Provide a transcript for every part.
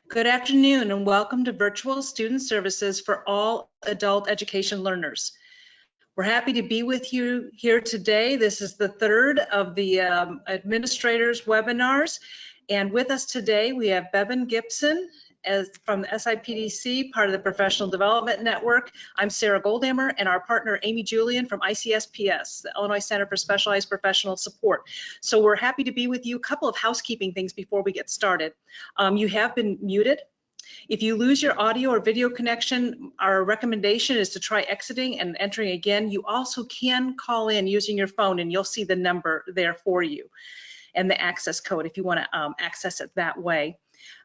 Good afternoon and welcome to Virtual Student Services for all adult education learners. We're happy to be with you here today. This is the third of the administrators webinars, and with us today we have Bevan Gibson from the SIPDC, part of the Professional Development Network. I'm Sarah Goldhammer, and our partner Amy Julian from ICSPS, the Illinois Center for Specialized Professional Support. So we're happy to be with you. A couple of housekeeping things before we get started. You have been muted. If you lose your audio or video connection, our recommendation is to try exiting and entering again. You also can call in using your phone, and you'll see the number there for you and the access code if you want to access it that way.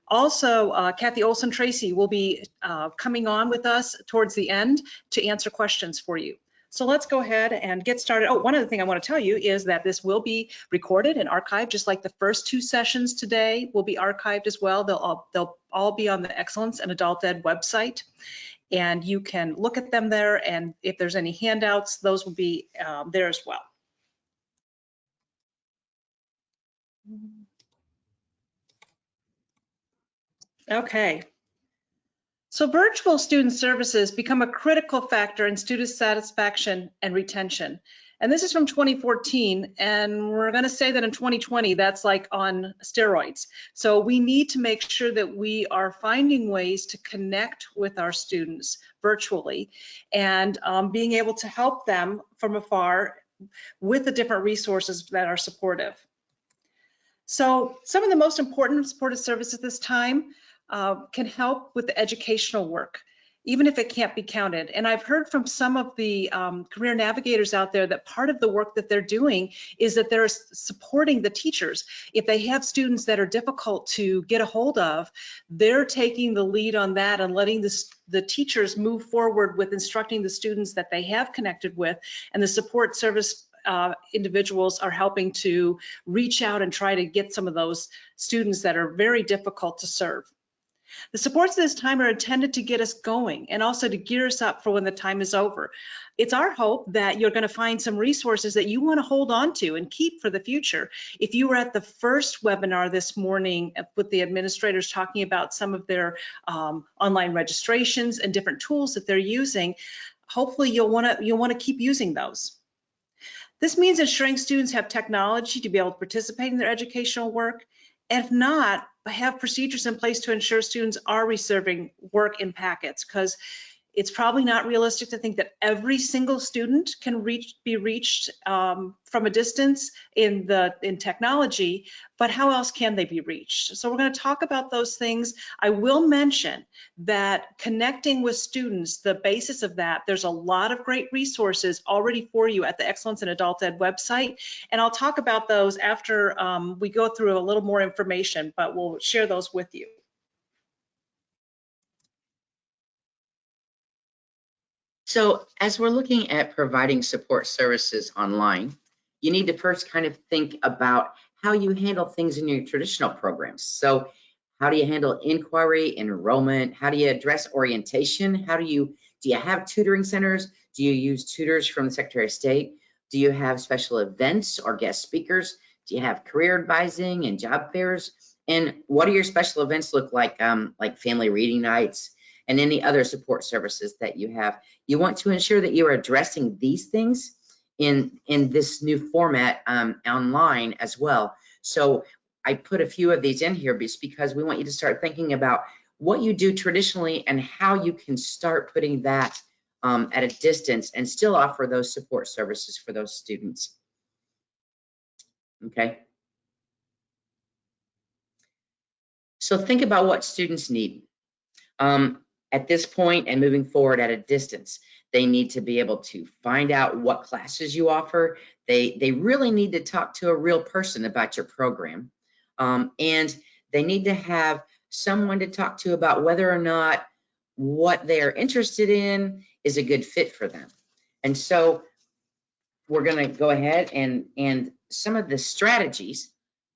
Also, Kathy Olson-Tracy will be coming on with us towards the end to answer questions for you. So let's go ahead and get started. Oh, one other thing I want to tell you is that this will be recorded and archived, just like the first two sessions today will be archived as well. They'll all be on the Excellence in Adult Ed website, and you can look at them there, and if there's any handouts, those will be there as well. Okay. So virtual student services become a critical factor in student satisfaction and retention. And this is from 2014, and we're going to say that in 2020, that's like on steroids. So we need to make sure that we are finding ways to connect with our students virtually and being able to help them from afar with the different resources that are supportive. So some of the most important supportive services this time can help with the educational work, even if it can't be counted. And I've heard from some of the career navigators out there that part of the work that they're doing is that they're supporting the teachers. If they have students that are difficult to get a hold of, they're taking the lead on that and letting the teachers move forward with instructing the students that they have connected with, and the support service individuals are helping to reach out and try to get some of those students that are very difficult to serve. The supports this time are intended to get us going and also to gear us up for when the time is over. It's our hope that you're going to find some resources that you want to hold on to and keep for the future. If you were at the first webinar this morning with the administrators talking about some of their online registrations and different tools that they're using, hopefully you'll want to keep using those. This means ensuring students have technology to be able to participate in their educational work. If not, have procedures in place to ensure students are receiving work in packets, because it's probably not realistic to think that every single student can be reached from a distance in technology, but how else can they be reached? So we're going to talk about those things. I will mention that connecting with students, the basis of that, there's a lot of great resources already for you at the Excellence in Adult Ed website, and I'll talk about those after we go through a little more information, but we'll share those with you. So as we're looking at providing support services online, you need to first kind of think about how you handle things in your traditional programs. So how do you handle inquiry, enrollment? How do you address orientation? Do you have tutoring centers? Do you use tutors from the Secretary of State? Do you have special events or guest speakers? Do you have career advising and job fairs? And what do your special events look like family reading nights and any other support services that you have? You want to ensure that you are addressing these things in this new format online as well. So I put a few of these in here because we want you to start thinking about what you do traditionally and how you can start putting that at a distance and still offer those support services for those students. Okay. So think about what students need. At this point and moving forward at a distance, they need to be able to find out what classes you offer. They really need to talk to a real person about your program. And they need to have someone to talk to about whether or not what they're interested in is a good fit for them. And so we're going to go ahead and some of the strategies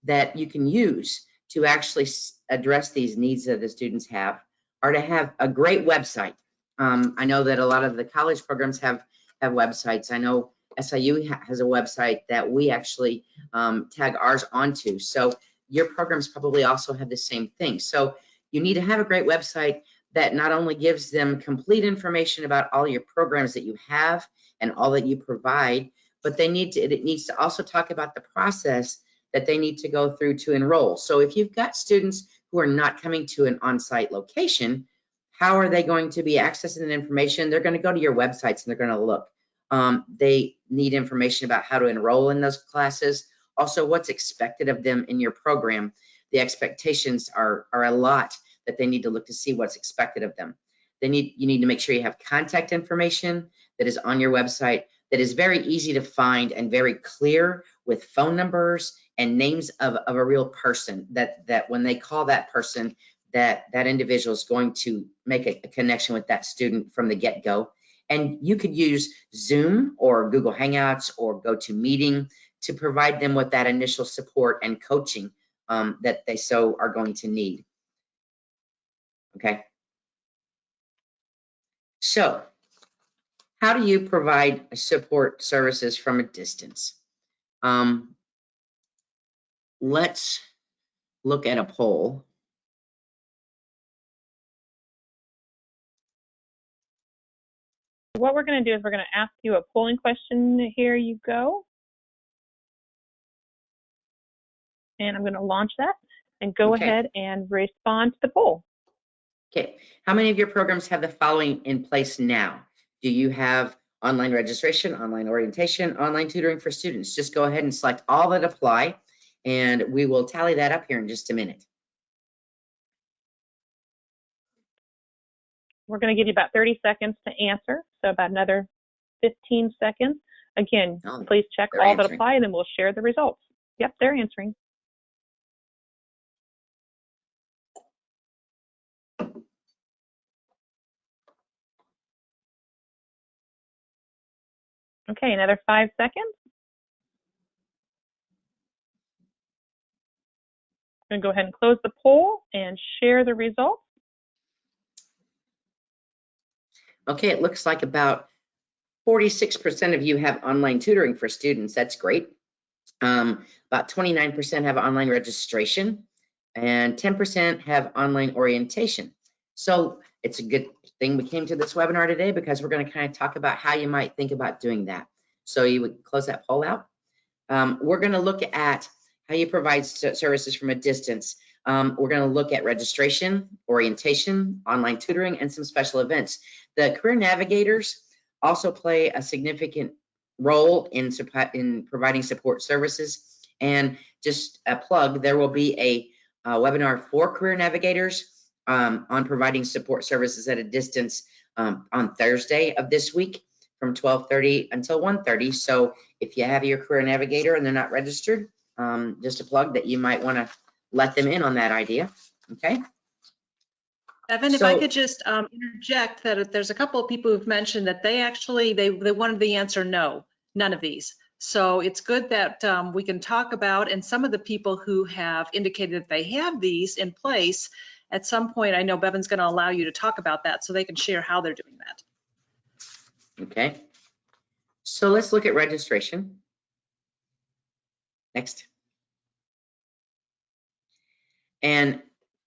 that you can use to actually address these needs that the students have are to have a great website. I know that a lot of the college programs have websites. I know SIU has a website that we actually tag ours onto. So your programs probably also have the same thing. So you need to have a great website that not only gives them complete information about all your programs that you have and all that you provide, but it needs to also talk about the process that they need to go through to enroll. So if you've got students who are not coming to an on-site location, how are they going to be accessing the information? They're going to go to your websites and they're going to look. They need information about how to enroll in those classes. Also, what's expected of them in your program. The expectations are a lot that they need to look to see what's expected of them. You need to make sure you have contact information that is on your website that is very easy to find and very clear, with phone numbers and names of a real person, that when they call that person, that individual is going to make a connection with that student from the get-go. And you could use Zoom or Google Hangouts or GoToMeeting to provide them with that initial support and coaching that they so are going to need. Okay. So how do you provide support services from a distance? Let's look at a poll. What we're going to do is we're going to ask you a polling question. Here you go. And I'm going to launch that and go ahead and respond to the poll. Okay. How many of your programs have the following in place now? Do you have online registration, online orientation, online tutoring for students? Just go ahead and select all that apply, and we will tally that up here in just a minute. We're going to give you about 30 seconds to answer, so about another 15 seconds. Again, please check all that apply, and then we'll share the results. Yep, they're answering. Okay, another 5 seconds. I'm going to go ahead and close the poll and share the results. Okay, it looks like about 46% of you have online tutoring for students. That's great. About 29% have online registration, and 10% have online orientation. So it's a good thing we came to this webinar today, because we're going to kind of talk about how you might think about doing that. So you would close that poll out. We're going to look at how you provide services from a distance. We're going to look at registration, orientation, online tutoring, and some special events. The career navigators also play a significant role in providing support services. And just a plug, there will be a webinar for career navigators on providing support services at a distance on Thursday of this week from 12:30 until 1:30. So if you have your career navigator and they're not registered, just a plug that you might want to let them in on that idea. Okay. Evan, if I could just interject that there's a couple of people who've mentioned that they wanted the answer no, none of these. So it's good that we can talk about, and some of the people who have indicated that they have these in place, at some point, I know Bevan's going to allow you to talk about that so they can share how they're doing that. Okay. So let's look at registration. Next. And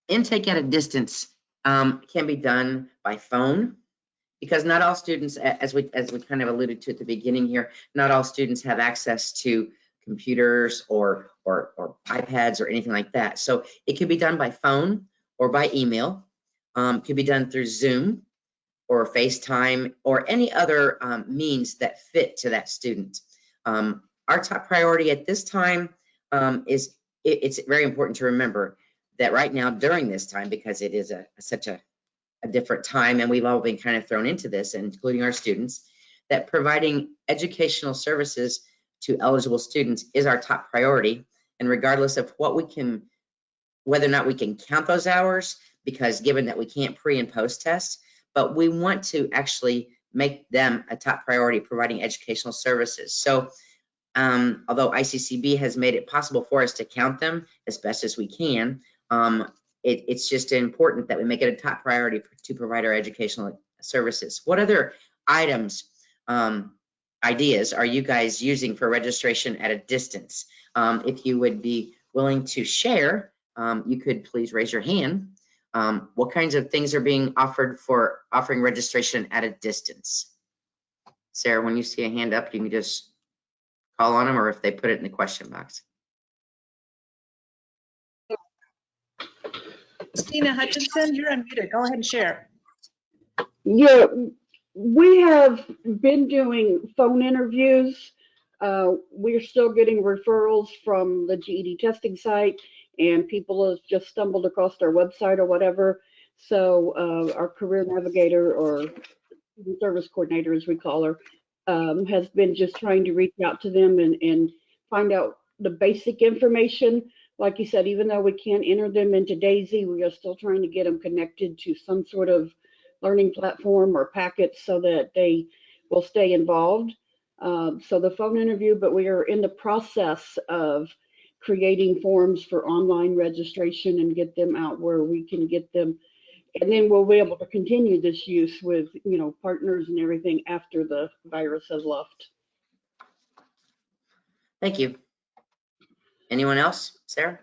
intake at a distance can be done by phone, because not all students, as we kind of alluded to at the beginning here, not all students have access to computers or iPads or anything like that. So it can be done by phone or by email. It can be done through Zoom or FaceTime or any other means that fit to that student. Our top priority at this time is it's very important to remember that right now during this time, because it is such a different time, and we've all been kind of thrown into this, including our students, that providing educational services to eligible students is our top priority. And regardless of whether or not we can count those hours, because given that we can't pre and post test, but we want to actually make them a top priority, providing educational services. So although ICCB has made it possible for us to count them as best as we can, it's just important that we make it a top priority to provide our educational services. What other items, ideas are you guys using for registration at a distance? If you would be willing to share, you could please raise your hand. What kinds of things are being offered for offering registration at a distance? Sarah, when you see a hand up, you can just call on them, or if they put it in the question box. Christina Hutchinson, you're unmuted. Go ahead and share. Yeah, we have been doing phone interviews. We're still getting referrals from the GED testing site, and people have just stumbled across our website or whatever. So our career navigator, or service coordinator as we call her, has been just trying to reach out to them and find out the basic information. Like you said, even though we can't enter them into DAISY, we are still trying to get them connected to some sort of learning platform or packets so that they will stay involved. So the phone interview, but we are in the process of creating forms for online registration and get them out where we can get them. And then we'll be able to continue this use with, you know, partners and everything after the virus has left. Thank you. Anyone else? Sarah?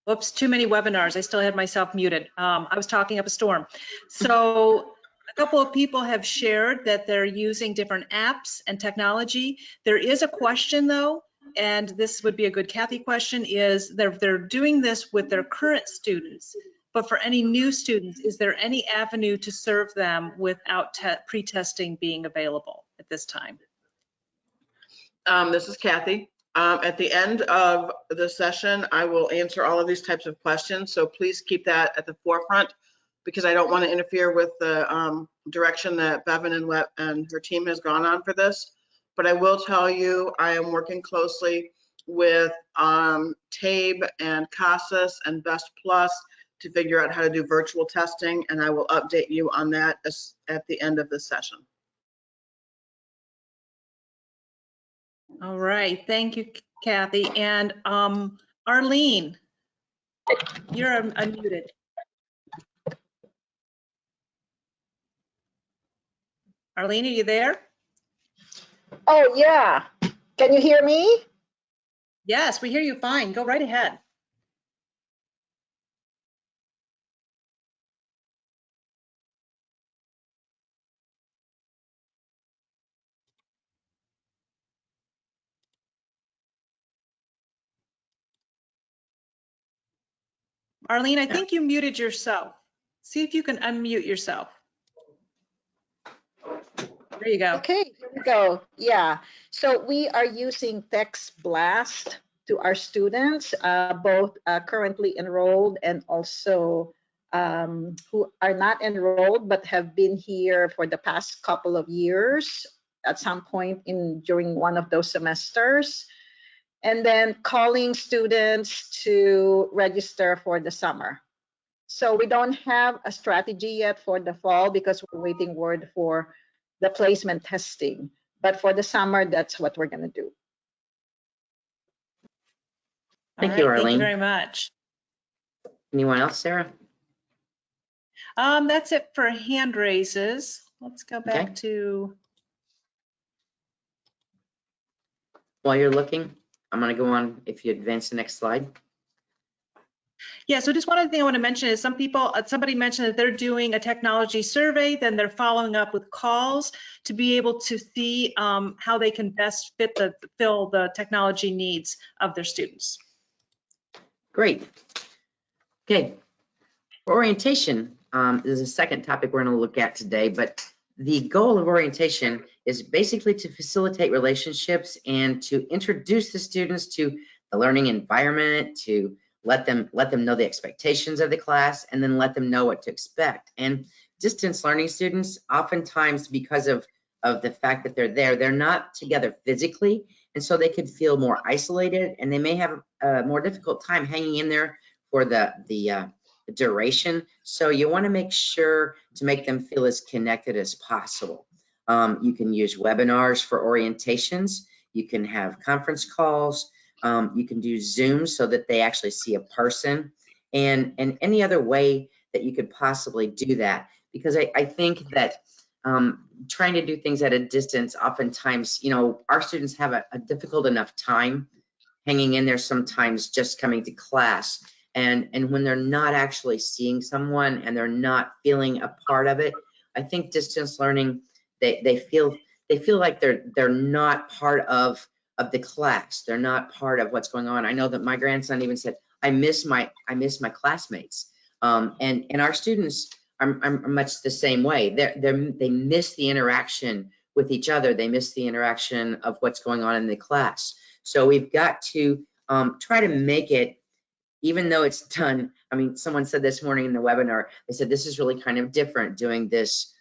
Whoops, too many webinars. I still had myself muted. I was talking up a storm. So a couple of people have shared that they're using different apps and technology. There is a question though, and this would be a good Kathy question, is they're doing this with their current students, but for any new students, is there any avenue to serve them without pre-testing being available at this time? This is Kathy. At the end of the session, I will answer all of these types of questions. So please keep that at the forefront, because I don't want to interfere with the direction that Bevan and her team has gone on for this. But I will tell you, I am working closely with TABE and CASAS and Best Plus to figure out how to do virtual testing, and I will update you on that at the end of the session. All right, thank you, Kathy. And Arlene, you're unmuted. Arlene, are you there? Oh, yeah. Can you hear me? Yes, we hear you fine. Go right ahead. Arlene, I think you muted yourself. See if you can unmute yourself. There you go. Okay, here we go. Yeah. So we are using Text Blast to our students, both currently enrolled and also who are not enrolled but have been here for the past couple of years at some point during one of those semesters. And then calling students to register for the summer. So we don't have a strategy yet for the fall because we're waiting word for the placement testing. But for the summer, that's what we're going to do. Thank you, Arlene. Thank you very much. Anyone else, Sarah? That's it for hand raises. Let's go back to. While you're looking, I'm going to go on if you advance the next slide. Yeah, so just one other thing I want to mention is somebody mentioned that they're doing a technology survey, then they're following up with calls to be able to see how they can best fill the technology needs of their students. Great. Okay. Orientation is the second topic we're going to look at today, but the goal of orientation is basically to facilitate relationships and to introduce the students to the learning environment, to let them know the expectations of the class, and then let them know what to expect. And distance learning students, oftentimes because of the fact that they're not together physically, and so they could feel more isolated, and they may have a more difficult time hanging in there for the duration. So you want to make sure to make them feel as connected as possible. You can use webinars for orientations. You can have conference calls. You can do Zoom so that they actually see a person, and any other way that you could possibly do that. Because I think that trying to do things at a distance, oftentimes, you know, our students have a difficult enough time hanging in there sometimes, just coming to class. And when they're not actually seeing someone and they're not feeling a part of it, I think distance learning, they feel like they're not part of the class. They're not part of what's going on. I know that my grandson even said, I miss my classmates. And our students are much the same way. They miss the interaction with each other. They miss the interaction of what's going on in the class. So we've got to try to make it, even though it's done. I mean, someone said this morning in the webinar, they said, this is really kind of different doing this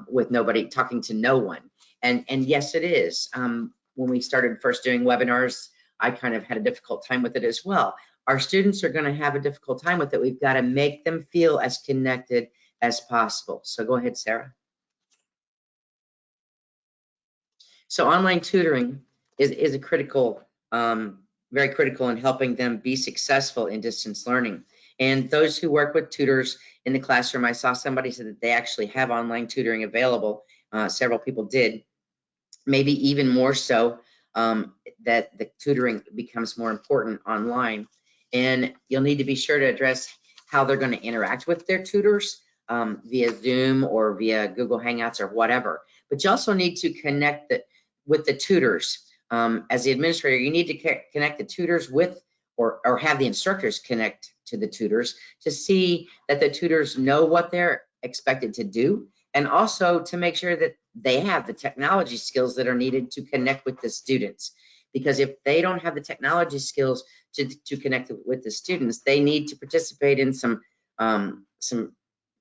with nobody, talking to no one. And yes, it is. When we started first doing webinars, I kind of had a difficult time with it as well. Our students are going to have a difficult time with it. We've got to make them feel as connected as possible. So go ahead, Sarah. So online tutoring is a critical, very critical in helping them be successful in distance learning. And those who work with tutors in the classroom, I saw somebody said that they actually have online tutoring available. Several people did, maybe even more so, that the tutoring becomes more important online. And you'll need to be sure to address how they're going to interact with their tutors via Zoom or via Google Hangouts or whatever. But you also need to connect with the tutors. As the administrator, you need to connect the tutors with, or have the instructors connect to the tutors to see that the tutors know what they're expected to do, and also to make sure that they have the technology skills that are needed to connect with the students. Because if they don't have the technology skills to connect with the students, they need to participate in some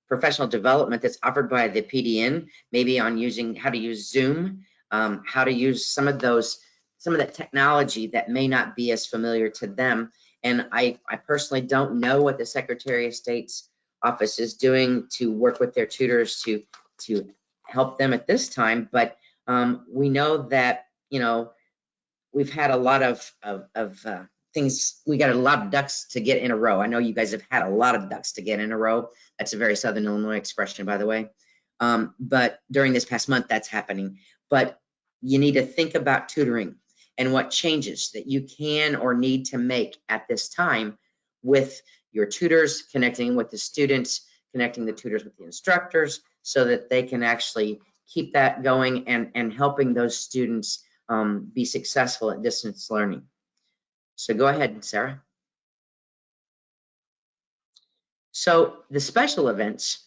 professional development that's offered by the PDN, maybe on using how to use Zoom, how to use some of that technology that may not be as familiar to them. And I personally don't know what the Secretary of State's office is doing to work with their tutors to help them at this time, but we know that, you know, we've had a lot of things. We got a lot of ducks to get in a row. I know you guys have had a lot of ducks to get in a row. That's a very Southern Illinois expression, by the way. But during this past month, that's happening. But you need to think about tutoring and what changes that you can or need to make at this time with your tutors, connecting with the students, connecting the tutors with the instructors, so that they can actually keep that going and helping those students be successful at distance learning. So go ahead, Sarah. So the special events,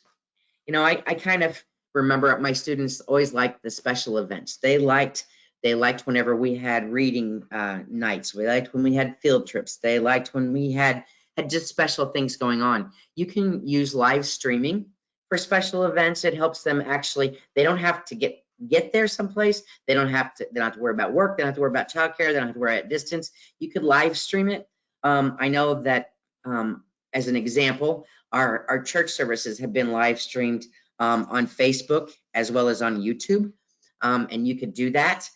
you know, I kind of remember my students always liked the special events. They liked whenever we had reading nights. We liked when we had field trips. They liked when we had just special things going on. You can use live streaming for special events. It helps them actually, they don't have to get there someplace. They don't have to worry about work. They don't have to worry about childcare. They don't have to worry about distance. You could live stream it. I know that as an example, our church services have been live streamed on Facebook as well as on YouTube. And you could do that.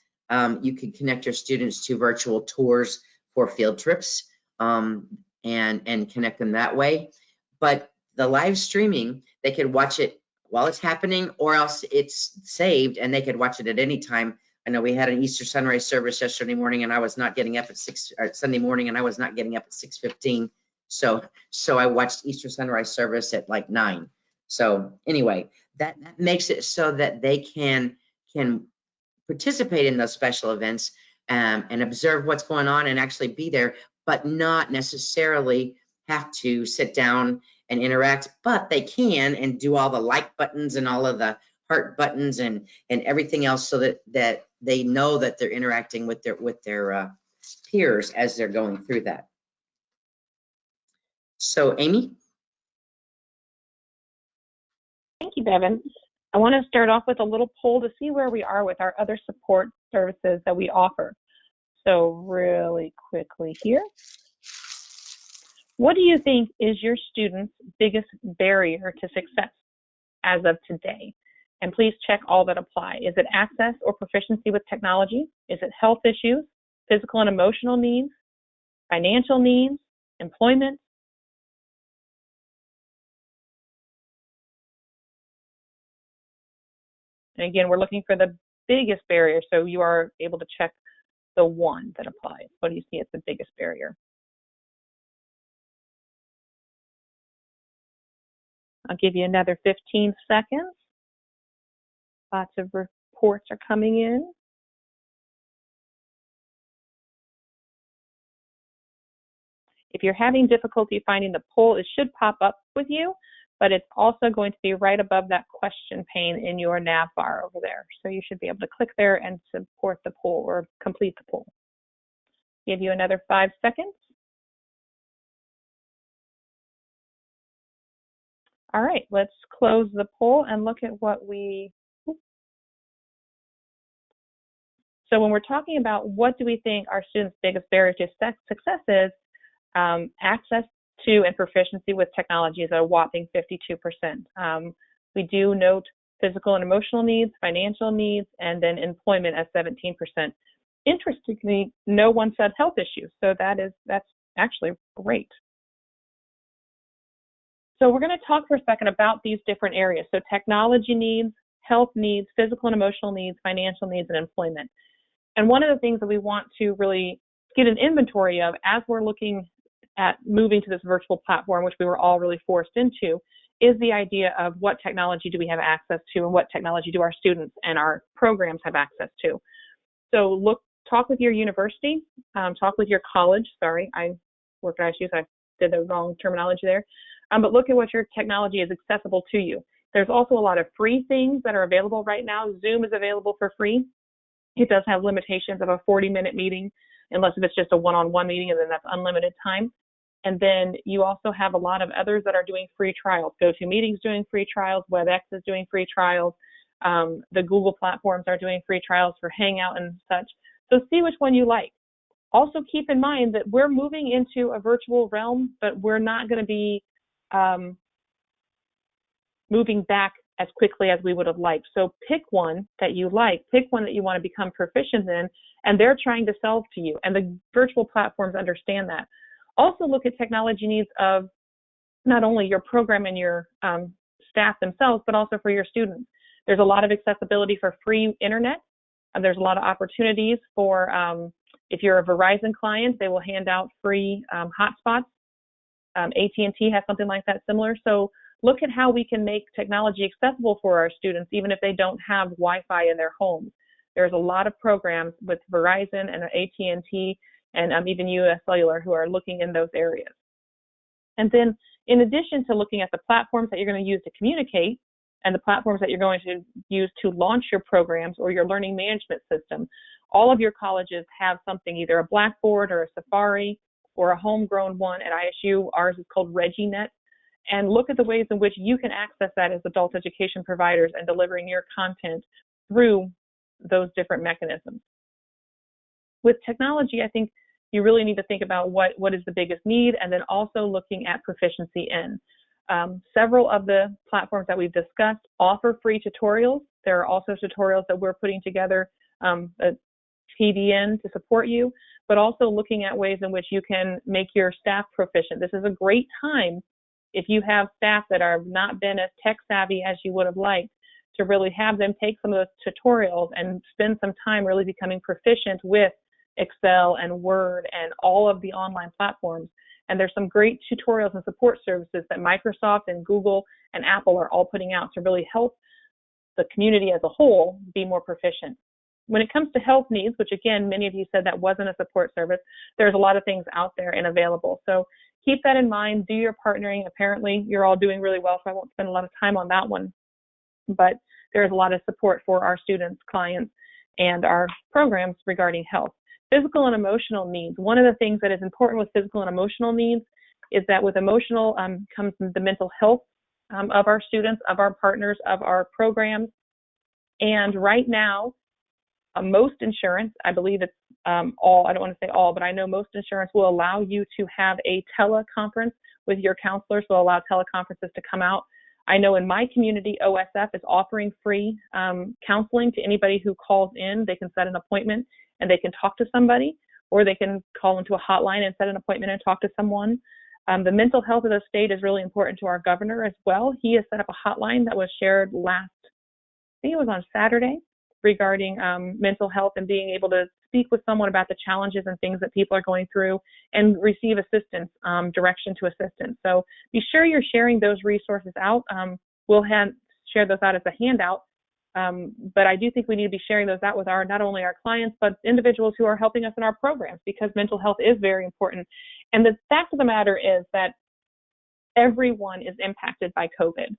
You could connect your students to virtual tours for field trips and connect them that way. But the live streaming, they could watch it while it's happening, or else it's saved and they could watch it at any time. I know we had an Easter sunrise service yesterday morning, and I was not getting up at Sunday morning, and I was not getting up at 6:15. So I watched Easter sunrise service at like 9. So anyway, that makes it so that they can participate in those special events and observe what's going on and actually be there, but not necessarily have to sit down and interact, but they can and do all the like buttons and all of the heart buttons and everything else, so that they know that they're interacting with their peers as they're going through that. So Amy? Thank you, Bevan. I want to start off with a little poll to see where we are with our other support services that we offer. So really quickly here. What do you think is your student's biggest barrier to success as of today? And please check all that apply. Is it access or proficiency with technology? Is it health issues, physical and emotional needs, financial needs, employment? And again, we're looking for the biggest barrier, so you are able to check the one that applies? What do you see as the biggest barrier? I'll give you another 15 seconds. Lots of reports are coming in. If you're having difficulty finding the poll, it should pop up with you, but it's also going to be right above that question pane in your nav bar over there. So you should be able to click there and support the poll or complete the poll. Give you another 5 seconds. All right, let's close the poll and look at what we. So when we're talking about what do we think our students' biggest barrier to success is, access to and proficiency with technology is a whopping 52%. We do note physical and emotional needs, financial needs, and then employment as 17%. Interestingly, no one said health issues, so that's actually great. So we're going to talk for a second about these different areas. So technology needs, health needs, physical and emotional needs, financial needs, and employment. And one of the things that we want to really get an inventory of as we're looking at moving to this virtual platform, which we were all really forced into, is the idea of what technology do we have access to and what technology do our students and our programs have access to. So talk with your university, talk with your college. Sorry, I work at ISU, so I did the wrong terminology there. But look at what your technology is accessible to you. There's also a lot of free things that are available right now. Zoom is available for free. It does have limitations of a 40-minute meeting, unless if it's just a one-on-one meeting, and then that's unlimited time. And then you also have a lot of others that are doing free trials. GoToMeeting's doing free trials, WebEx is doing free trials, the Google platforms are doing free trials for Hangout and such. So see which one you like. Also keep in mind that we're moving into a virtual realm, but we're not going to be moving back as quickly as we would have liked. So pick one that you like, pick one that you want to become proficient in, and they're trying to sell to you. And the virtual platforms understand that. Also look at technology needs of not only your program and your staff themselves, but also for your students. There's a lot of accessibility for free internet. There's a lot of opportunities for, if you're a Verizon client, they will hand out free hotspots. AT&T has something like that similar. So look at how we can make technology accessible for our students, even if they don't have Wi-Fi in their homes. There's a lot of programs with Verizon and AT&T and even US Cellular who are looking in those areas. And then in addition to looking at the platforms that you're going to use to communicate and the platforms that you're going to use to launch your programs or your learning management system, all of your colleges have something, either a Blackboard or a Safari or a homegrown one. At ISU, ours is called ReggieNet. And look at the ways in which you can access that as adult education providers and delivering your content through those different mechanisms. With technology, I think you really need to think about what is the biggest need, and then also looking at proficiency in. Several of the platforms that we've discussed offer free tutorials. There are also tutorials that we're putting together at TDN to support you, but also looking at ways in which you can make your staff proficient. This is a great time if you have staff that are not been as tech savvy as you would have liked, to really have them take some of those tutorials and spend some time really becoming proficient with Excel and Word and all of the online platforms. And there's some great tutorials and support services that Microsoft and Google and Apple are all putting out to really help the community as a whole be more proficient. When it comes to health needs, which again, many of you said that wasn't a support service, there's a lot of things out there and available. So keep that in mind, do your partnering. Apparently you're all doing really well, so I won't spend a lot of time on that one. But there's a lot of support for our students, clients, and our programs regarding health. Physical and emotional needs. One of the things that is important with physical and emotional needs is that with emotional comes the mental health of our students, of our partners, of our programs. And right now, most insurance, I believe it's all, I don't want to say all, but I know most insurance will allow you to have a teleconference with your counselors, will allow teleconferences to come out. I know in my community, OSF is offering free counseling to anybody who calls in. They can set an appointment and they can talk to somebody, or they can call into a hotline and set an appointment and talk to someone. The mental health of the state is really important to our governor as well. He has set up a hotline that was shared last, I think it was on Saturday, regarding mental health and being able to speak with someone about the challenges and things that people are going through and receive assistance, direction to assistance. So be sure you're sharing those resources out. We'll share those out as a handout, but I do think we need to be sharing those out with not only our clients, but individuals who are helping us in our programs, because mental health is very important. And the fact of the matter is that everyone is impacted by COVID.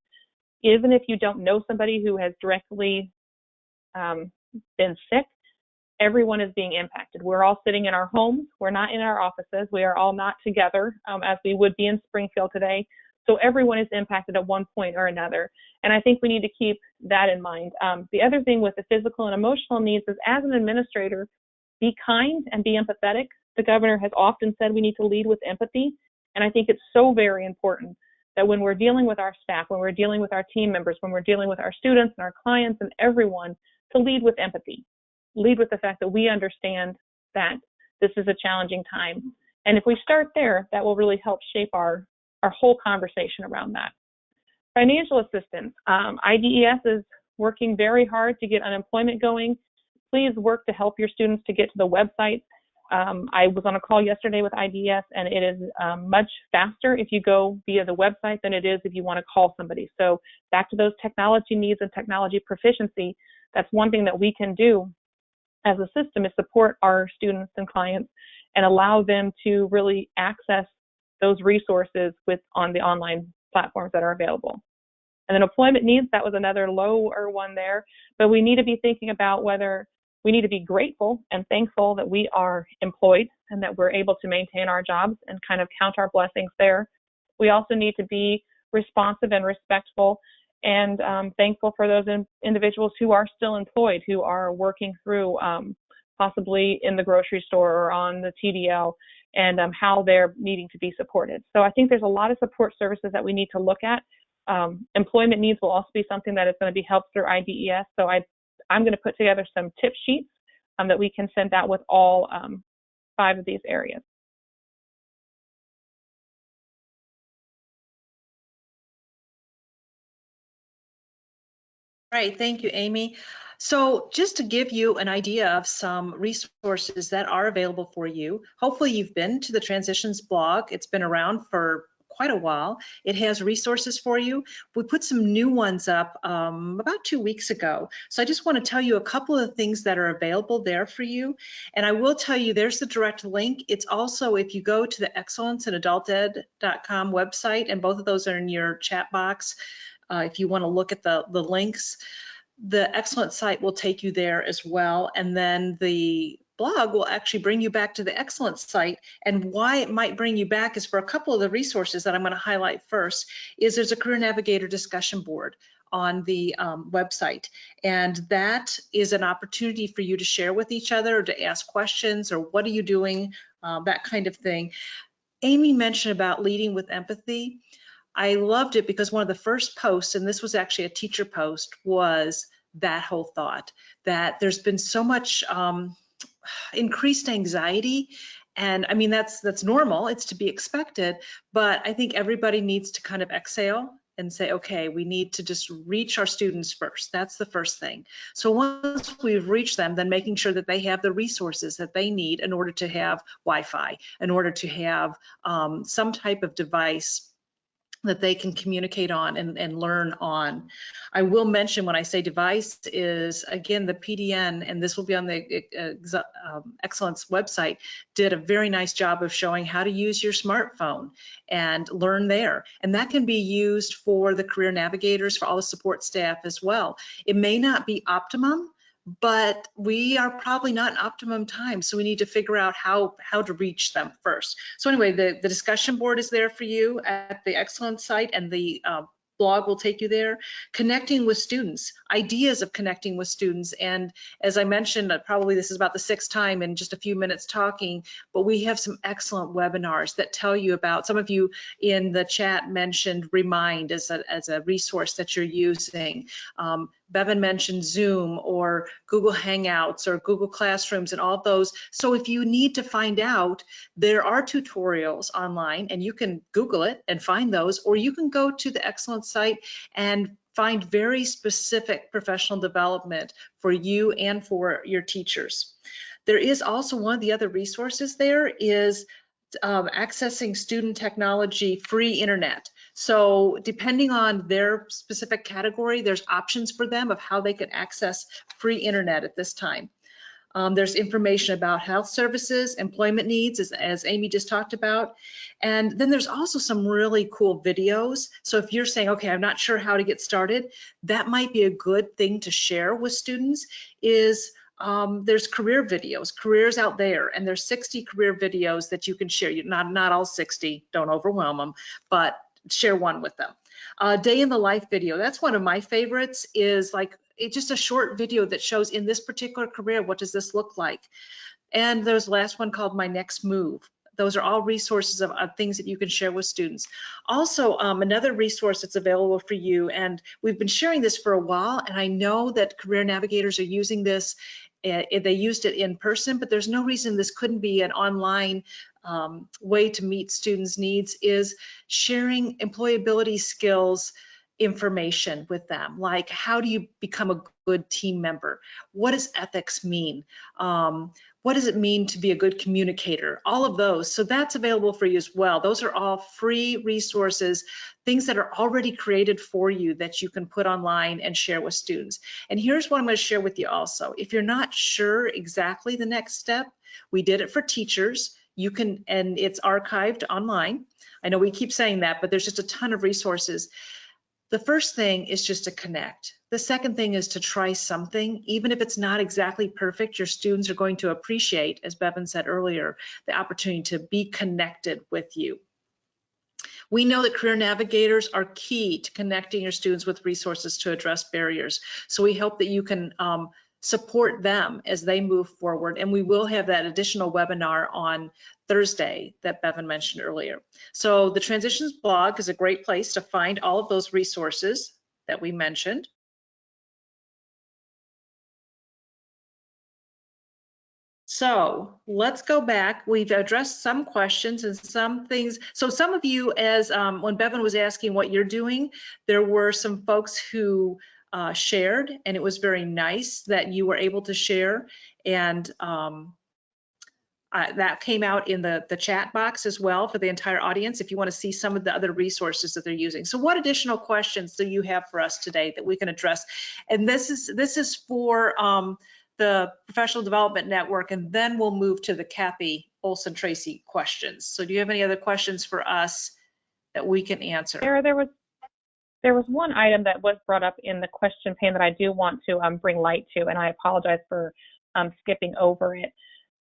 Even if you don't know somebody who has directly been sick, everyone is being impacted. We're all sitting in our homes. We're not in our offices. We are all not together as we would be in Springfield today. So everyone is impacted at one point or another. And I think we need to keep that in mind. The other thing with the physical and emotional needs is, as an administrator, be kind and be empathetic. The governor has often said we need to lead with empathy. And I think it's so very important that when we're dealing with our staff, when we're dealing with our team members, when we're dealing with our students and our clients and everyone, to lead with empathy. Lead with the fact that we understand that this is a challenging time. And if we start there, that will really help shape our whole conversation around that. Financial assistance. IDES is working very hard to get unemployment going. Please work to help your students to get to the website. I was on a call yesterday with IDES, and it is much faster if you go via the website than it is if you want to call somebody. So back to those technology needs and technology proficiency, that's one thing that we can do as a system, is support our students and clients and allow them to really access those resources on the online platforms that are available. And then employment needs, that was another lower one there, but we need to be thinking about whether we need to be grateful and thankful that we are employed and that we're able to maintain our jobs and kind of count our blessings there. We also need to be responsive and respectful and thankful for those individuals who are still employed, who are working through possibly in the grocery store or on the TDL, and how they're needing to be supported. So I think there's a lot of support services that we need to look at. Employment needs will also be something that is going to be helped through IDES. So I'm going to put together some tip sheets that we can send out with all 5 of these areas. Right, thank you, Amy. So just to give you an idea of some resources that are available for you, hopefully you've been to the Transitions blog. It's been around for quite a while. It has resources for you. We put some new ones up about 2 weeks ago. So I just want to tell you a couple of things that are available there for you. And I will tell you, there's the direct link. It's also, if you go to the excellenceinadulted.com website, and both of those are in your chat box, if you want to look at the links, the Excellence site will take you there as well. And then the blog will actually bring you back to the Excellence site. And why it might bring you back is for a couple of the resources that I'm going to highlight first. Is there's a Career Navigator discussion board on the website. And that is an opportunity for you to share with each other, or to ask questions, or what are you doing, that kind of thing. Amy mentioned about leading with empathy. I loved it because one of the first posts, and this was actually a teacher post, was that whole thought that there's been so much increased anxiety. And I mean, that's normal, it's to be expected, but I think everybody needs to kind of exhale and say, okay, we need to just reach our students first. That's the first thing. So once we've reached them, then making sure that they have the resources that they need in order to have Wi-Fi, in order to have some type of device that they can communicate on and learn on. I will mention, when I say device, is again the PDN, and this will be on the Excellence website, did a very nice job of showing how to use your smartphone and learn there. And that can be used for the career navigators, for all the support staff as well. It may not be optimum, but we are probably not in optimum time, so we need to figure out how to reach them first. So anyway, the discussion board is there for you at the Excellence site, and the blog will take you there. Connecting with students, ideas of connecting with students. And as I mentioned, probably this is about the 6th time in just a few minutes talking, but we have some excellent webinars that tell you about, some of you in the chat mentioned Remind as a resource that you're using. Bevan mentioned Zoom or Google Hangouts or Google Classrooms and all those. So if you need to find out, there are tutorials online, and you can Google it and find those, or you can go to the Excellence site and find very specific professional development for you and for your teachers. There is also one of the other resources there is accessing student technology free internet. So depending on their specific category, there's options for them of how they can access free internet at this time. There's information about health services, employment needs, as Amy just talked about. And then there's also some really cool videos. So if you're saying, okay, I'm not sure how to get started, that might be a good thing to share with students is there's career videos, careers out there, and there's 60 career videos that you can share. Not all 60, don't overwhelm them, but share one with them. Day in the life video, that's one of my favorites, is like it's just a short video that shows in this particular career, what does this look like? And there's the last one called My Next Move. Those are all resources of things that you can share with students. Also, another resource that's available for you, and we've been sharing this for a while, and I know that career navigators are using this. They used it in person, but there's no reason this couldn't be an online way to meet students' needs, is sharing employability skills information with them, like how do you become a good team member? What does ethics mean? What does it mean to be a good communicator? All of those. So that's available for you as well. Those are all free resources, things that are already created for you that you can put online and share with students. And here's what I'm going to share with you also. If you're not sure exactly the next step, we did it for teachers. You can, and it's archived online. I know we keep saying that, but there's just a ton of resources. The first thing is just to connect. The second thing is to try something. Even if it's not exactly perfect, your students are going to appreciate, as Bevan said earlier, the opportunity to be connected with you. We know that career navigators are key to connecting your students with resources to address barriers. So we hope that you can support them as they move forward. And we will have that additional webinar on Thursday that Bevan mentioned earlier. So the Transitions blog is a great place to find all of those resources that we mentioned. So let's go back. We've addressed some questions and some things. So some of you, as when Bevan was asking what you're doing, there were some folks who shared, and it was very nice that you were able to share. And that came out in the chat box as well for the entire audience if you want to see some of the other resources that they're using. So what additional questions do you have for us today that we can address? And this is for the Professional Development Network, and then we'll move to the Kathy Olson Tracy questions. So do you have any other questions for us that we can answer? Sarah, there was one item that was brought up in the question pane that I do want to bring light to, and I apologize for skipping over it.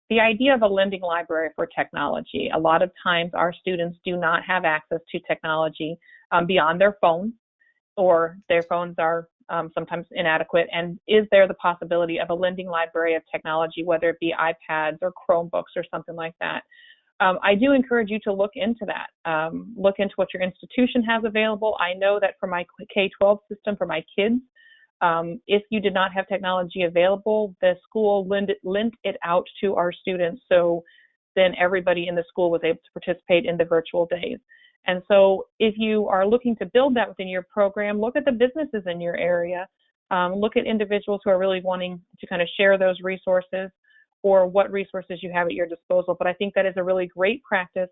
The idea of a lending library for technology. A lot of times our students do not have access to technology beyond their phones, or their phones are sometimes inadequate. And is there the possibility of a lending library of technology, whether it be iPads or Chromebooks or something like that? I do encourage you to look into that. Look into what your institution has available. I know that for my K-12 system, for my kids, if you did not have technology available, the school lent it out to our students. So then everybody in the school was able to participate in the virtual days. And so if you are looking to build that within your program, look at the businesses in your area. Look at individuals who are really wanting to kind of share those resources or what resources you have at your disposal. But I think that is a really great practice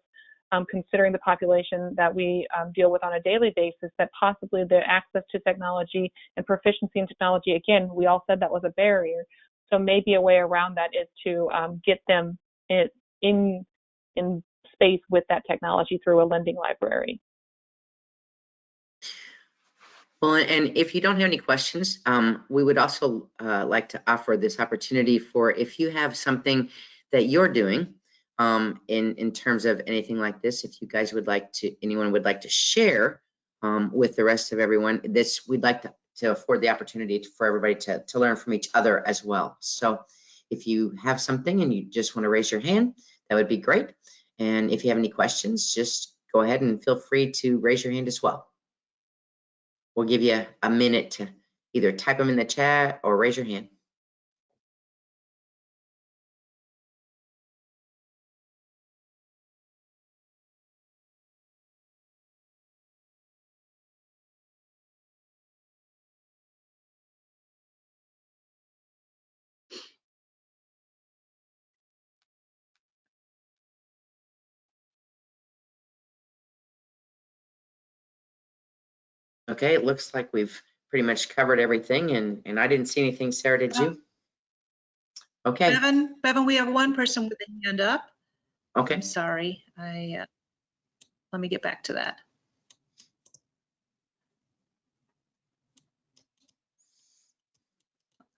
considering the population that we deal with on a daily basis, that possibly the access to technology and proficiency in technology, again, we all said that was a barrier. So maybe a way around that is to get them in space with that technology through a lending library. Well, and if you don't have any questions, we would also like to offer this opportunity for if you have something that you're doing in terms of anything like this, if you guys would like to, anyone would like to share with the rest of everyone, this we'd like to afford the opportunity for everybody to learn from each other as well. So if you have something and you just want to raise your hand, that would be great. And if you have any questions, just go ahead and feel free to raise your hand as well. We'll give you a minute to either type them in the chat or raise your hand. Okay, it looks like we've pretty much covered everything, and I didn't see anything. Sarah, did you? Okay, Bevan, we have one person with a hand up. okay. I'm sorry. Let me get back to that.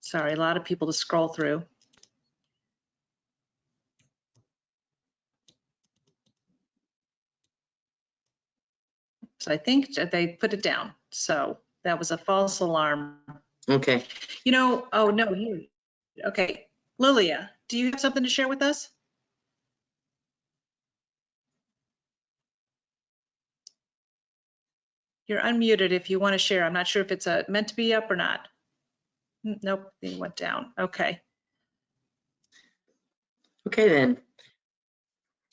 Sorry, a lot of people to scroll through. So I think that they put it down. So that was a false alarm. Okay. You know, oh no, here. Okay, Lilia, do you have something to share with us? You're unmuted if you want to share. I'm not sure if it's meant to be up or not. Nope, it went down. Okay. Okay then.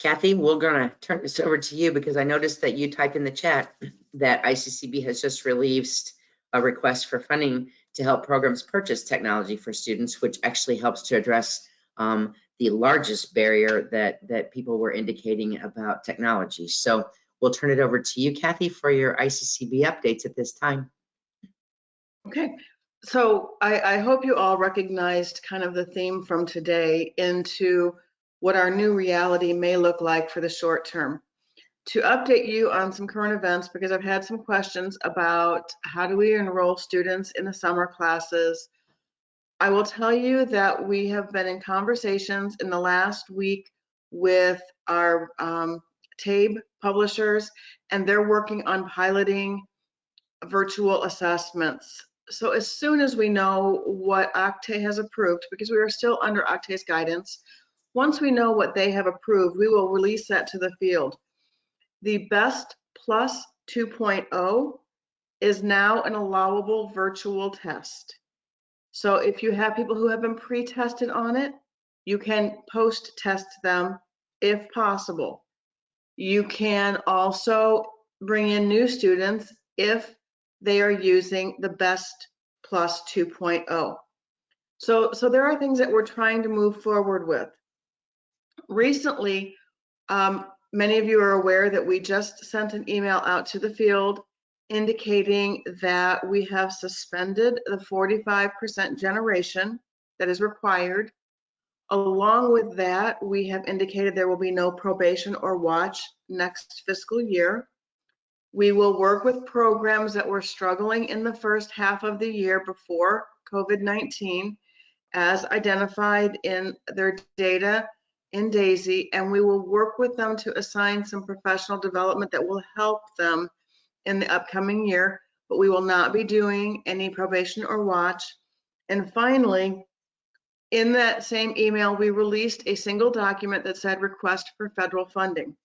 Kathy, we're gonna turn this over to you because I noticed that you typed in the chat that ICCB has just released a request for funding to help programs purchase technology for students, which actually helps to address the largest barrier that people were indicating about technology. So we'll turn it over to you, Kathy, for your ICCB updates at this time. Okay, so I hope you all recognized kind of the theme from today into what our new reality may look like for the short term. To update you on some current events, because I've had some questions about how do we enroll students in the summer classes. I will tell you that we have been in conversations in the last week with our TABE publishers, and they're working on piloting virtual assessments. So as soon as we know what Octave has approved, because we are still under Octave's guidance, once we know what they have approved, we will release that to the field. The BEST Plus 2.0 is now an allowable virtual test. So if you have people who have been pre-tested on it, you can post-test them if possible. You can also bring in new students if they are using the BEST Plus 2.0. So there are things that we're trying to move forward with. Recently, many of you are aware that we just sent an email out to the field indicating that we have suspended the 45% generation that is required. Along with that, we have indicated there will be no probation or watch next fiscal year. We will work with programs that were struggling in the first half of the year before COVID-19 as identified in their data in DAISY, and we will work with them to assign some professional development that will help them in the upcoming year, but we will not be doing any probation or watch. And finally, in that same email, we released a single document that said request for federal funding.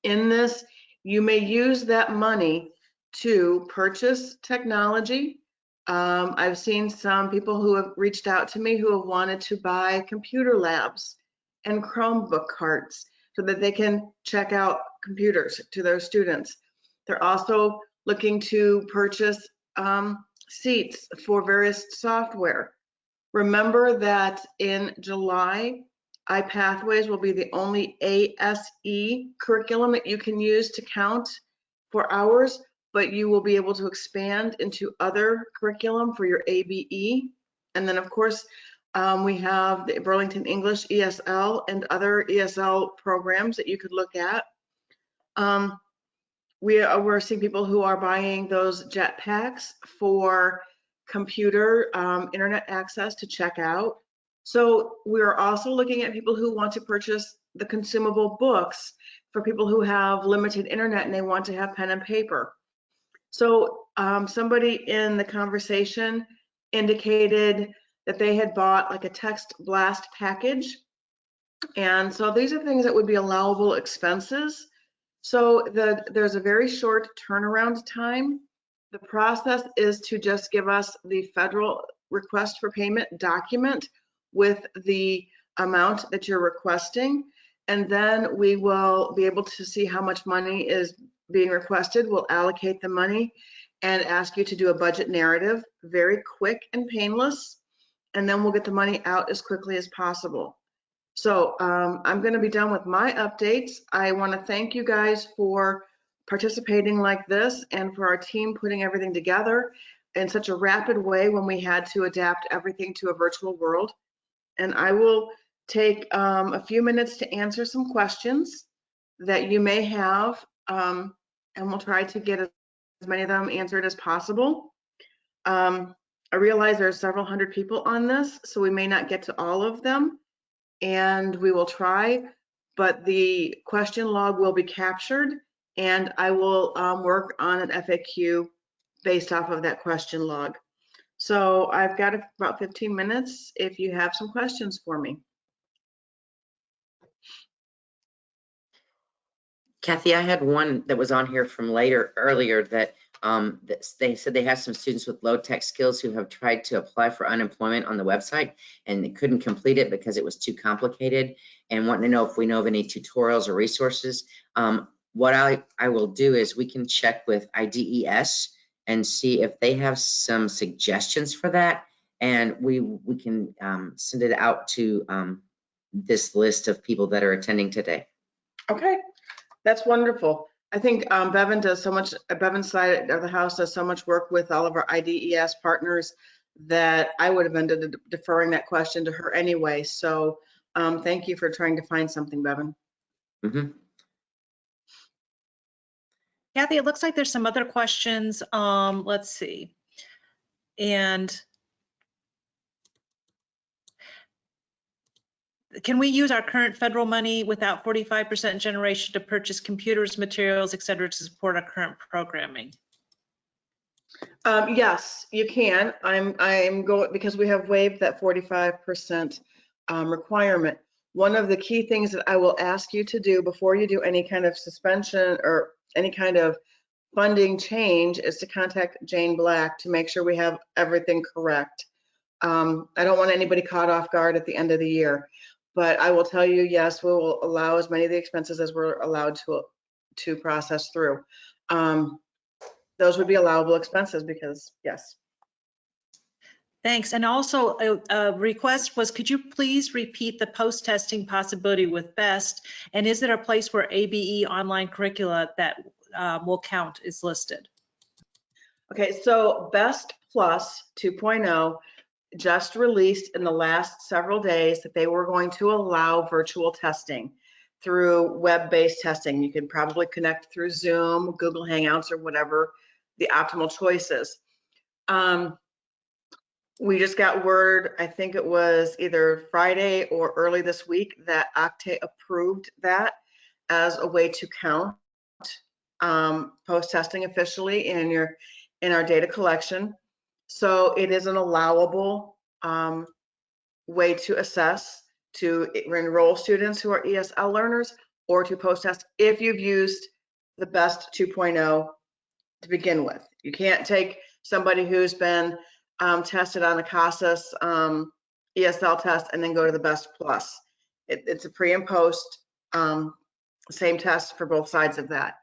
In this, you may use that money to purchase technology. I've seen some people who have reached out to me who have wanted to buy computer labs and Chromebook carts so that they can check out computers to their students. They're also looking to purchase seats for various software. Remember that in July, iPathways will be the only ASE curriculum that you can use to count for hours, but you will be able to expand into other curriculum for your ABE. And then of course, we have the Burlington English ESL and other ESL programs that you could look at. We're seeing people who are buying those jetpacks for computer internet access to check out. So we're also looking at people who want to purchase the consumable books for people who have limited internet and they want to have pen and paper. So somebody in the conversation indicated that they had bought like a text blast package. And so these are things that would be allowable expenses. So there's a very short turnaround time. The process is to just give us the federal request for payment document with the amount that you're requesting. And then we will be able to see how much money is being requested. We'll allocate the money and ask you to do a budget narrative, very quick and painless. And then we'll get the money out as quickly as possible. So I'm going to be done with my updates. I want to thank you guys for participating like this and for our team putting everything together in such a rapid way when we had to adapt everything to a virtual world. And I will take a few minutes to answer some questions that you may have, and we'll try to get as many of them answered as possible. I realize there are several hundred people on this, so we may not get to all of them, and we will try, but the question log will be captured, and I will work on an FAQ based off of that question log. So I've got about 15 minutes if you have some questions for me. Kathy, I had one that was on here from earlier that they said they have some students with low tech skills who have tried to apply for unemployment on the website and they couldn't complete it because it was too complicated, and wanting to know if we know of any tutorials or resources. What I will do is we can check with IDES and see if they have some suggestions for that, and we can send it out to this list of people that are attending today. Okay, that's wonderful. I think Bevan does so much, Bevan's side of the house does so much work with all of our IDES partners that I would have been deferring that question to her anyway. So thank you for trying to find something, Bevan. Mm-hmm. Kathy, it looks like there's some other questions. Let's see. And can we use our current federal money without 45% generation to purchase computers, materials, et cetera, to support our current programming? Yes, you can. I'm going because we have waived that 45% requirement. One of the key things that I will ask you to do before you do any kind of suspension or any kind of funding change is to contact Jane Black to make sure we have everything correct. I don't want anybody caught off guard at the end of the year, but I will tell you, yes, we will allow as many of the expenses as we're allowed to process through. Those would be allowable expenses because, yes. Thanks. And also a request was, could you please repeat the post-testing possibility with BEST? And is there a place where ABE online curricula that will count is listed? Okay, so BEST Plus 2.0 just released in the last several days that they were going to allow virtual testing through web-based testing. You can probably connect through Zoom, Google Hangouts, or whatever the optimal choice is. We just got word, I think it was either Friday or early this week, that Octave approved that as a way to count post-testing officially in our data collection. So it is an allowable way to assess, to enroll students who are ESL learners or to post-test if you've used the BEST 2.0 to begin with. You can't take somebody who's been tested on a CASAS ESL test and then go to the BEST Plus. It's a pre and post, same test for both sides of that,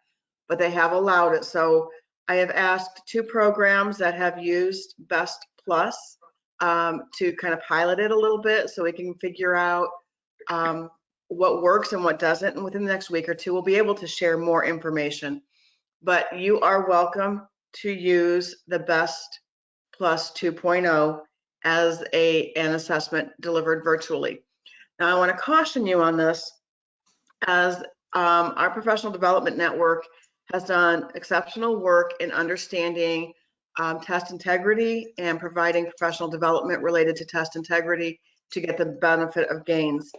but they have allowed it. So I have asked 2 programs that have used BEST Plus to kind of pilot it a little bit so we can figure out what works and what doesn't. And within the next week or 2, we'll be able to share more information. But you are welcome to use the BEST Plus 2.0 as an assessment delivered virtually. Now, I want to caution you on this, as our professional development network has done exceptional work in understanding test integrity and providing professional development related to test integrity to get the benefit of gains.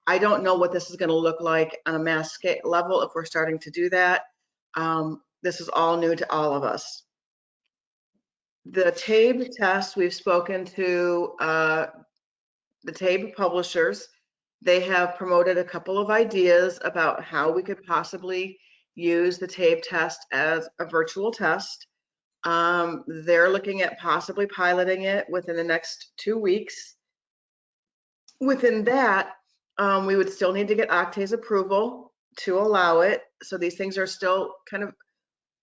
I don't know what this is going to look like on a mass scale level if we're starting to do that. This is all new to all of us. The TABE test, we've spoken to the TABE publishers. They have promoted a couple of ideas about how we could possibly use the TABE test as a virtual test. They're looking at possibly piloting it within the next 2 weeks. Within that, we would still need to get Octave's approval to allow it. So these things are still kind of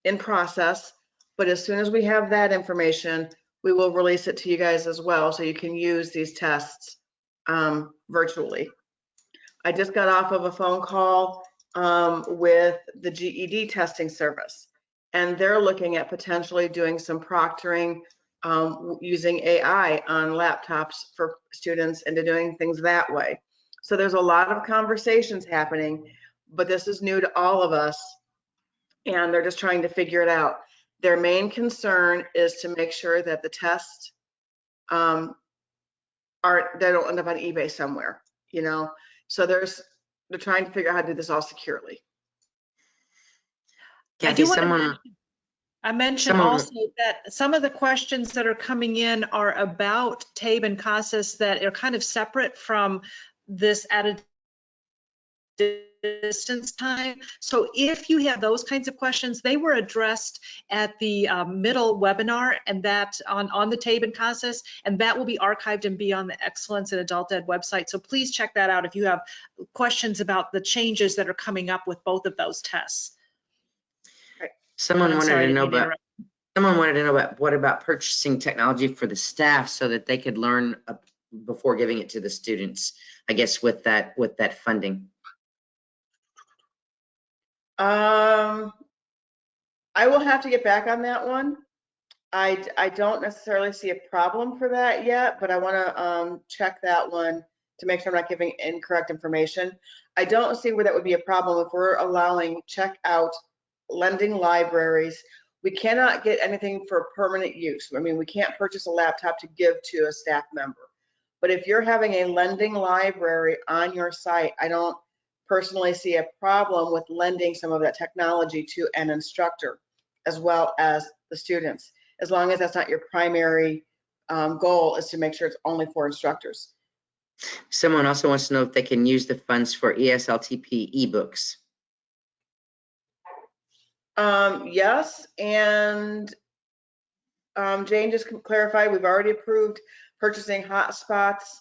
in process, but as soon as we have that information, we will release it to you guys as well, so you can use these tests virtually. I just got off of a phone call with the GED testing service. And they're looking at potentially doing some proctoring using AI on laptops for students and doing things that way. So there's a lot of conversations happening, but this is new to all of us, and they're just trying to figure it out. Their main concern is to make sure that the tests they don't end up on eBay somewhere, you know. So they're trying to figure out how to do this all securely. I Kathy, do want to someone, mention someone- also that some of the questions that are coming in are about TABE and CASAS that are kind of separate from this added distance time. So if you have those kinds of questions, they were addressed at the middle webinar, and that on the TABE and CASAS, and that will be archived and be on the Excellence in Adult Ed website. So please check that out if you have questions about the changes that are coming up with both of those tests. someone I'm wanted sorry, to I know didn't mean to about, what about purchasing technology for the staff so that they could learn before giving it to the students, I guess, with that funding? I will have to get back on that one. I don't necessarily see a problem for that yet, but I want to check that one to make sure I'm not giving incorrect information. I don't see where that would be a problem if we're allowing checkout lending libraries. We cannot get anything for permanent use. I mean, we can't purchase a laptop to give to a staff member. But if you're having a lending library on your site, I don't personally see a problem with lending some of that technology to an instructor as well as the students, as long as that's not your primary goal, is to make sure it's only for instructors. Someone also wants to know if they can use the funds for ESLTP ebooks. Yes, and Jane just clarified, we've already approved purchasing hotspots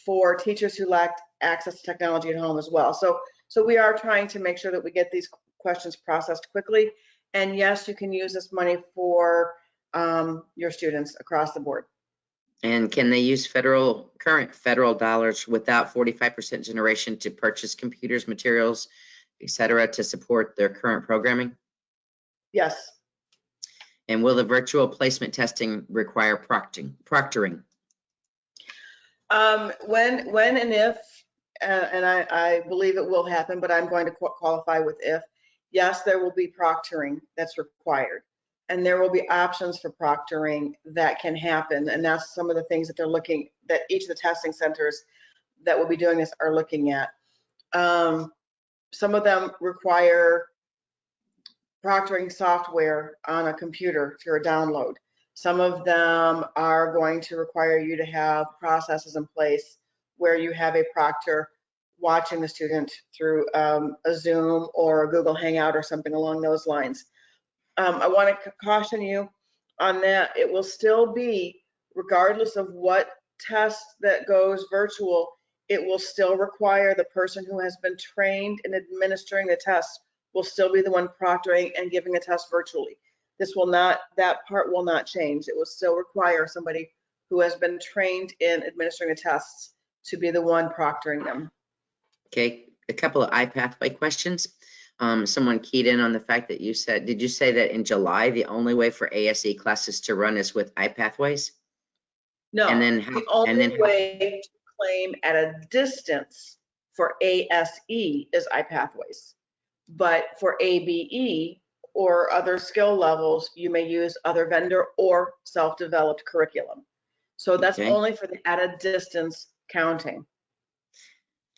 for teachers who lack access to technology at home as well. So we are trying to make sure that we get these questions processed quickly. And yes, you can use this money for your students across the board. And can they use current federal dollars without 45% generation to purchase computers, materials, etc., to support their current programming? Yes. And will the virtual placement testing require proctoring? When and if, and I believe it will happen, but I'm going to qualify with if. Yes, there will be proctoring that's required, and there will be options for proctoring that can happen, and that's some of the things that they're looking, that each of the testing centers that will be doing this are looking at. Some of them require proctoring software on a computer through a download. Some of them are going to require you to have processes in place where you have a proctor watching the student through a Zoom or a Google Hangout or something along those lines. I want to caution you on that. It will still be, regardless of what test that goes virtual, it will still require the person who has been trained in administering the test will still be the one proctoring and giving a test virtually. This will not, that part will not change. It will still require somebody who has been trained in administering the tests to be the one proctoring them. Okay, a couple of iPathway questions. Someone keyed in on the fact that you said, did you say that in July, the only way for ASE classes to run is with iPathways? No, And then the only way to claim at a distance for ASE is iPathways. But for ABE or other skill levels, you may use other vendor or self-developed curriculum. So that's Okay. only for the at a distance counting.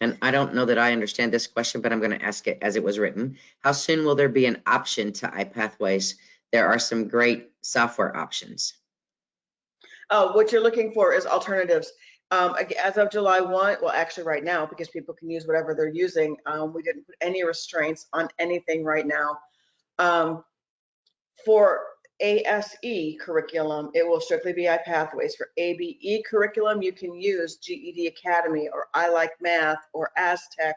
And I don't know that I understand this question, but I'm going to ask it as it was written. How soon will there be an option to iPathways? There are some great software options. Oh, what you're looking for is alternatives. As of July 1, well, actually right now, because people can use whatever they're using, we didn't put any restraints on anything right now. For ASE curriculum, it will strictly be iPathways. For ABE curriculum, you can use GED Academy or I Like Math or Aztec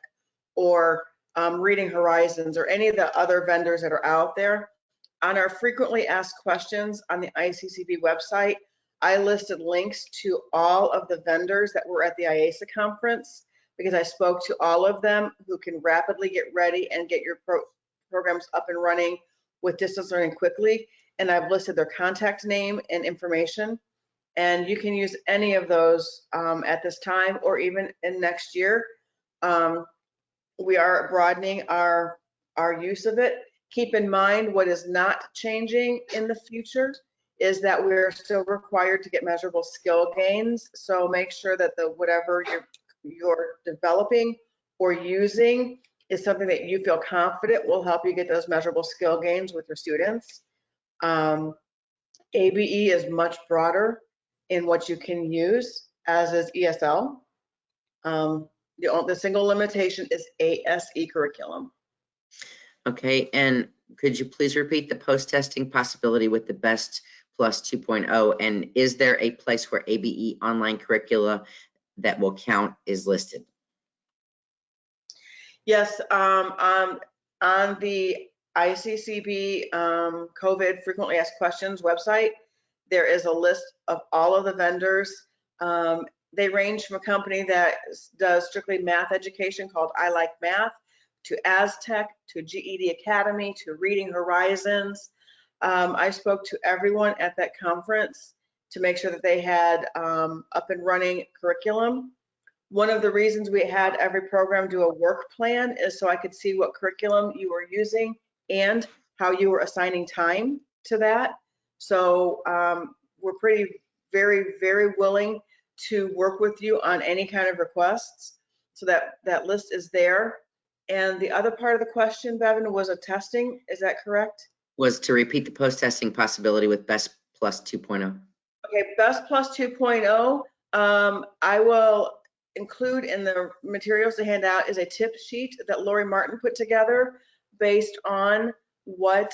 or Reading Horizons or any of the other vendors that are out there. On our frequently asked questions on the ICCB website, I listed links to all of the vendors that were at the IASA conference because I spoke to all of them who can rapidly get ready and get your programs up and running with distance learning quickly. And I've listed their contact name and information. And you can use any of those at this time or even in next year. We are broadening our use of it. Keep in mind what is not changing in the future is that we're still required to get measurable skill gains. So make sure that whatever you're developing or using is something that you feel confident will help you get those measurable skill gains with your students. ABE is much broader in what you can use, as is ESL. The single limitation is ASE curriculum. Okay, and could you please repeat the post-testing possibility with the BEST Plus 2.0? And is there a place where ABE online curricula that will count is listed? Yes, on the ICCB COVID frequently asked questions website, there is a list of all of the vendors. They range from a company that does strictly math education called I Like Math, to Aztec, to GED Academy, to Reading Horizons. I spoke to everyone at that conference to make sure that they had up and running curriculum. One of the reasons we had every program do a work plan is so I could see what curriculum you were using and how you were assigning time to that. So we're very willing to work with you on any kind of requests. So that list is there. And the other part of the question, Bevan, was a testing. Is that correct? Was to repeat the post-testing possibility with BEST Plus 2.0. Okay, BEST Plus 2.0, I will include in the materials to hand out is a tip sheet that Lori Martin put together based on what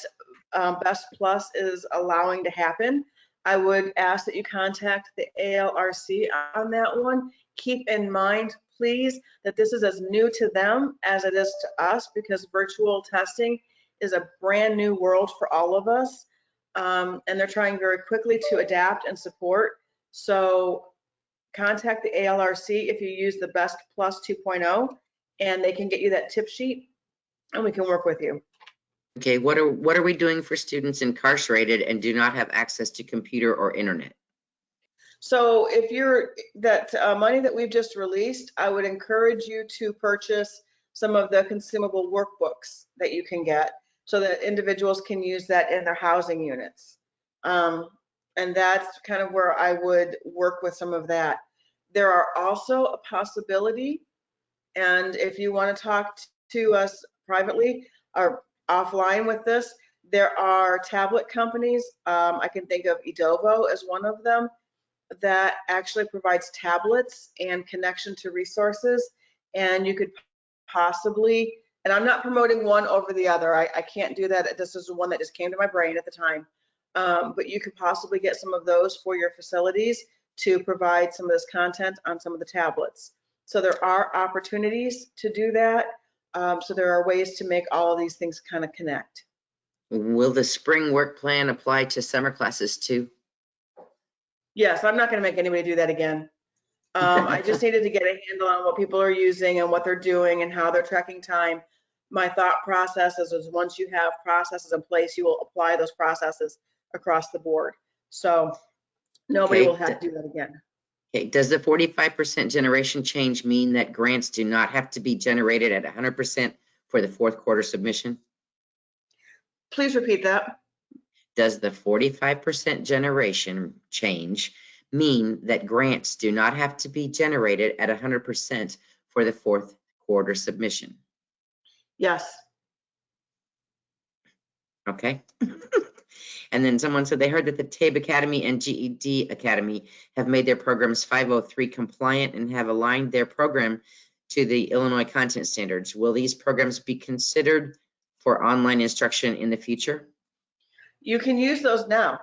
BEST Plus is allowing to happen. I would ask that you contact the ALRC on that one. Keep in mind, please, that this is as new to them as it is to us, because virtual testing is a brand new world for all of us. And they're trying very quickly to adapt and support. So contact the ALRC if you use the BEST Plus 2.0, and they can get you that tip sheet and we can work with you. Okay, what are we doing for students incarcerated and do not have access to computer or internet? So if you're that money that we've just released, I would encourage you to purchase some of the consumable workbooks that you can get so that individuals can use that in their housing units. And that's kind of where I would work with some of that. There are also a possibility, and if you want to talk to us privately or offline with this, there are tablet companies. I can think of Edovo as one of them that actually provides tablets and connection to resources. And you could possibly, and I'm not promoting one over the other. I can't do that. This is the one that just came to my brain at the time. But you could possibly get some of those for your facilities to provide some of this content on some of the tablets. So there are opportunities to do that. So there are ways to make all of these things kind of connect. Will the spring work plan apply to summer classes too? Yes, I'm not going to make anybody do that again. I just needed to get a handle on what people are using and what they're doing and how they're tracking time. My thought process is once you have processes in place, you will apply those processes across the board. So nobody will have to do that again. Okay, does the 45% generation change mean that grants do not have to be generated at 100% for the fourth quarter submission? Please repeat that. Does the 45% generation change mean that grants do not have to be generated at 100% for the fourth quarter submission? Yes. Okay. And then someone said they heard that the TABE Academy and GED Academy have made their programs 503 compliant and have aligned their program to the Illinois content standards. Will these programs be considered for online instruction in the future? You can use those now.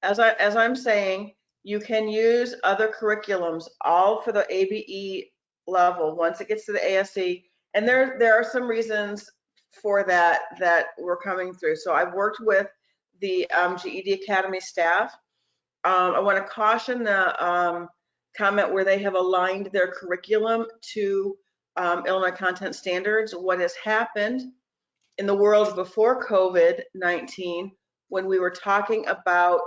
As I'm saying, you can use other curriculums, all for the ABE level once it gets to the ASE. And there are some reasons for that we're coming through. So I've worked with the GED Academy staff. I want to caution the comment where they have aligned their curriculum to Illinois content standards. What has happened in the world before COVID-19, when we were talking about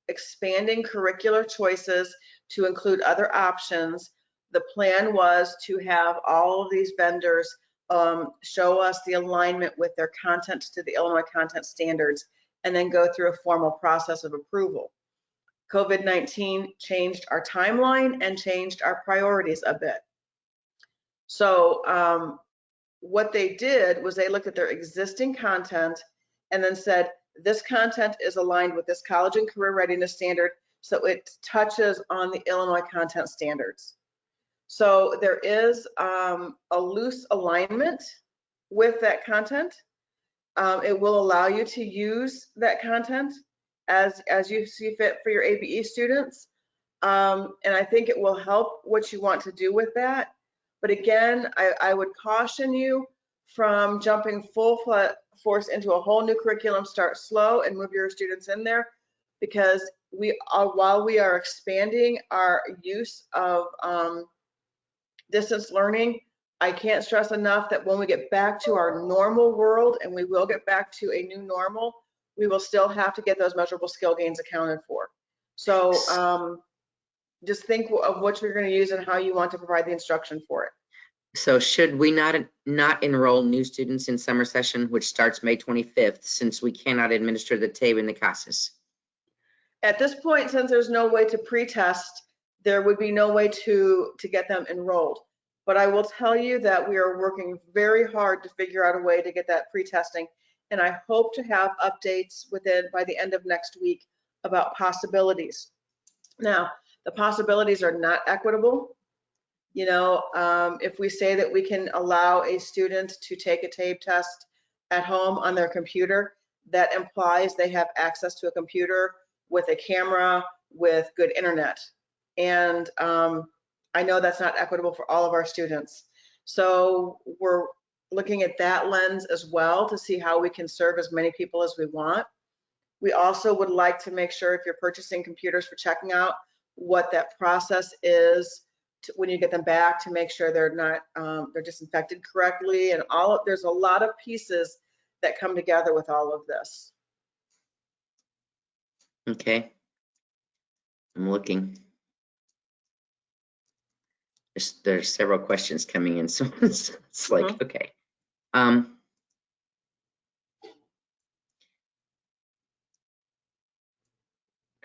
expanding curricular choices to include other options, the plan was to have all of these vendors show us the alignment with their content to the Illinois content standards and then go through a formal process of approval. COVID-19 changed our timeline and changed our priorities a bit. So what they did was they looked at their existing content and then said, this content is aligned with this college and career readiness standard, so it touches on the Illinois content standards. So there is a loose alignment with that content. It will allow you to use that content as you see fit for your ABE students. And I think it will help what you want to do with that. But again, I would caution you from jumping full force into a whole new curriculum. Start slow and move your students in there, because while we are expanding our use of distance learning, I can't stress enough that when we get back to our normal world, and we will get back to a new normal, we will still have to get those measurable skill gains accounted for. So just think of what you're going to use and how you want to provide the instruction for it. So should we not enroll new students in summer session, which starts May 25th, since we cannot administer the TABE and the CASAS? At this point, since there's no way to pre-test, there would be no way to get them enrolled. But I will tell you that we are working very hard to figure out a way to get that pre-testing. And I hope to have updates by the end of next week about possibilities. Now, the possibilities are not equitable. You know, if we say that we can allow a student to take a TABE test at home on their computer, that implies they have access to a computer with a camera, with good internet. And I know that's not equitable for all of our students. So we're looking at that lens as well to see how we can serve as many people as we want. We also would like to make sure, if you're purchasing computers for checking out, what that process is when you get them back, to make sure they're not they're disinfected correctly, and there's a lot of pieces that come together with all of this. Okay, I'm looking. There's several questions coming in, so it's like, okay.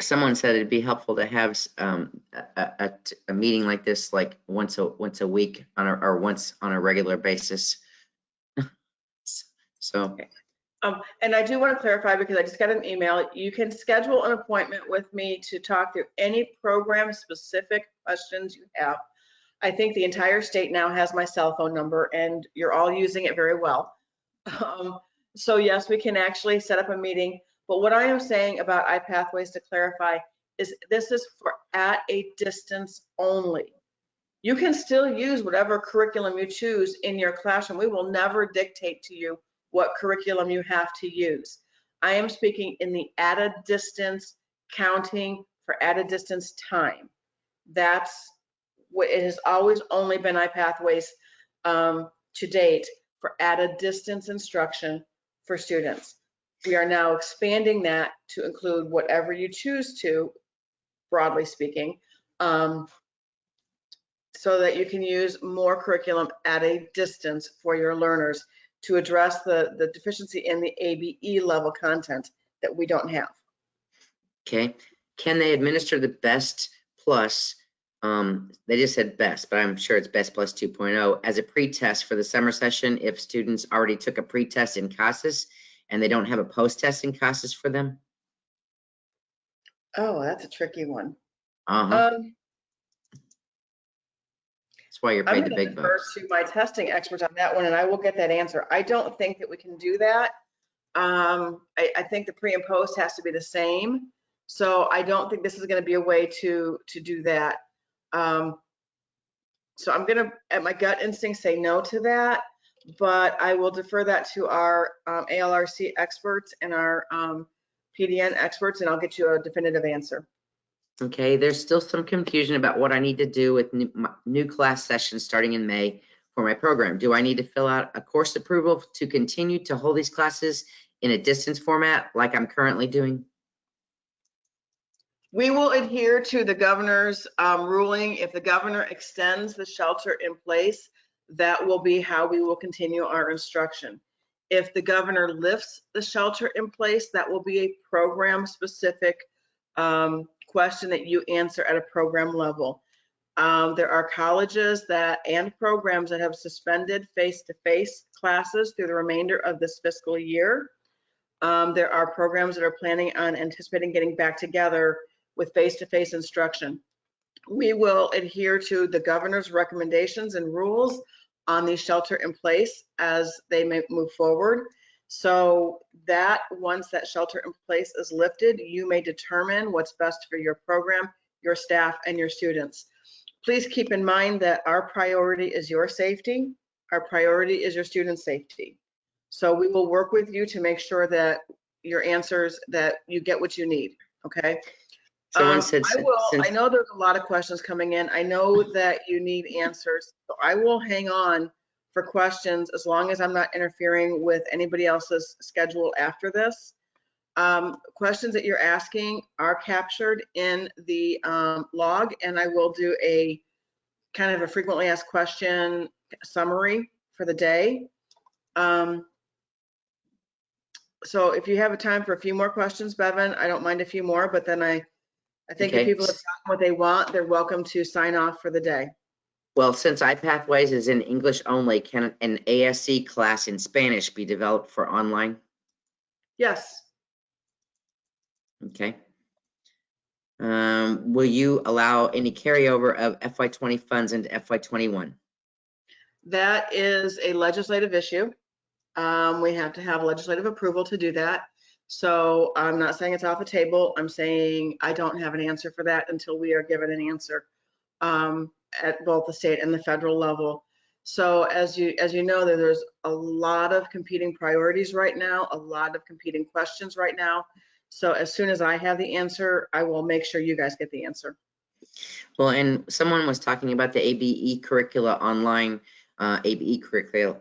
Someone said it'd be helpful to have a meeting like this, like once a week or once on a regular basis. So. And I do want to clarify, because I just got an email. You can schedule an appointment with me to talk through any program specific questions you have. I think the entire state now has my cell phone number, and you're all using it very well. So yes, we can actually set up a meeting. But what I am saying about iPathways, to clarify, is this is for at a distance only. You can still use whatever curriculum you choose in your classroom. We will never dictate to you what curriculum you have to use. I am speaking in the at a distance, counting for at a distance time. That's what it has always only been iPathways to date, for at a distance instruction for students. We are now expanding that to include whatever you choose to, broadly speaking, so that you can use more curriculum at a distance for your learners to address the deficiency in the ABE level content that we don't have. Okay, can they administer the BEST Plus? They just said BEST, but I'm sure it's BEST Plus 2.0 as a pre-test for the summer session if students already took a pre-test in CASAS and they don't have a post-test in CASAS for them? Oh, that's a tricky one. That's why you're paid the big I'm going to defer bucks. to my testing experts on that one, and I will get that answer. I don't think that we can do that. I think the pre and post has to be the same. So I don't think this is going to be a way to do that. So I'm going to, at my gut instinct, say no to that, but I will defer that to our ALRC experts and our PDN experts, and I'll get you a definitive answer. Okay, there's still some confusion about what I need to do with new class sessions starting in May for my program? Do I need to fill out a course approval to continue to hold these classes in a distance format like I'm currently doing? We will adhere to the governor's ruling. If the governor extends the shelter in place, that will be how we will continue our instruction. If the governor lifts the shelter in place, that will be a program specific question that you answer at a program level. There are colleges and programs that have suspended face-to-face classes through the remainder of this fiscal year. There are programs that are planning on anticipating getting back together with face-to-face instruction. We will adhere to the governor's recommendations and rules on the shelter in place as they may move forward. So that once that shelter in place is lifted, you may determine what's best for your program, your staff, and your students. Please keep in mind that our priority is your safety. Our priority is your student safety. So we will work with you to make sure that your answers, that you get what you need, okay? Someone said, I know there's a lot of questions coming in. I know that you need answers. So I will hang on for questions as long as I'm not interfering with anybody else's schedule after this. Questions that you're asking are captured in the log, and I will do a kind of a frequently asked question summary for the day. So if you have a time for a few more questions, Bevan, I don't mind a few more, but then I think Okay. if people have gotten what they want, they're welcome to sign off for the day. well, since iPathways is in English only, can an ASC class in Spanish be developed for online? Yes, Okay. Will you allow any carryover of FY20 funds into FY21? that is a legislative issue. We have to have legislative approval to do that. So I'm not saying it's off the table. I'm saying I don't have an answer for that until we are given an answer at both the state and the federal level. So as you know, there's a lot of competing priorities right now, a lot of competing questions right now. So as soon as I have the answer, I will make sure you guys get the answer. Well, and someone was talking about the ABE curricula online, ABE curricula,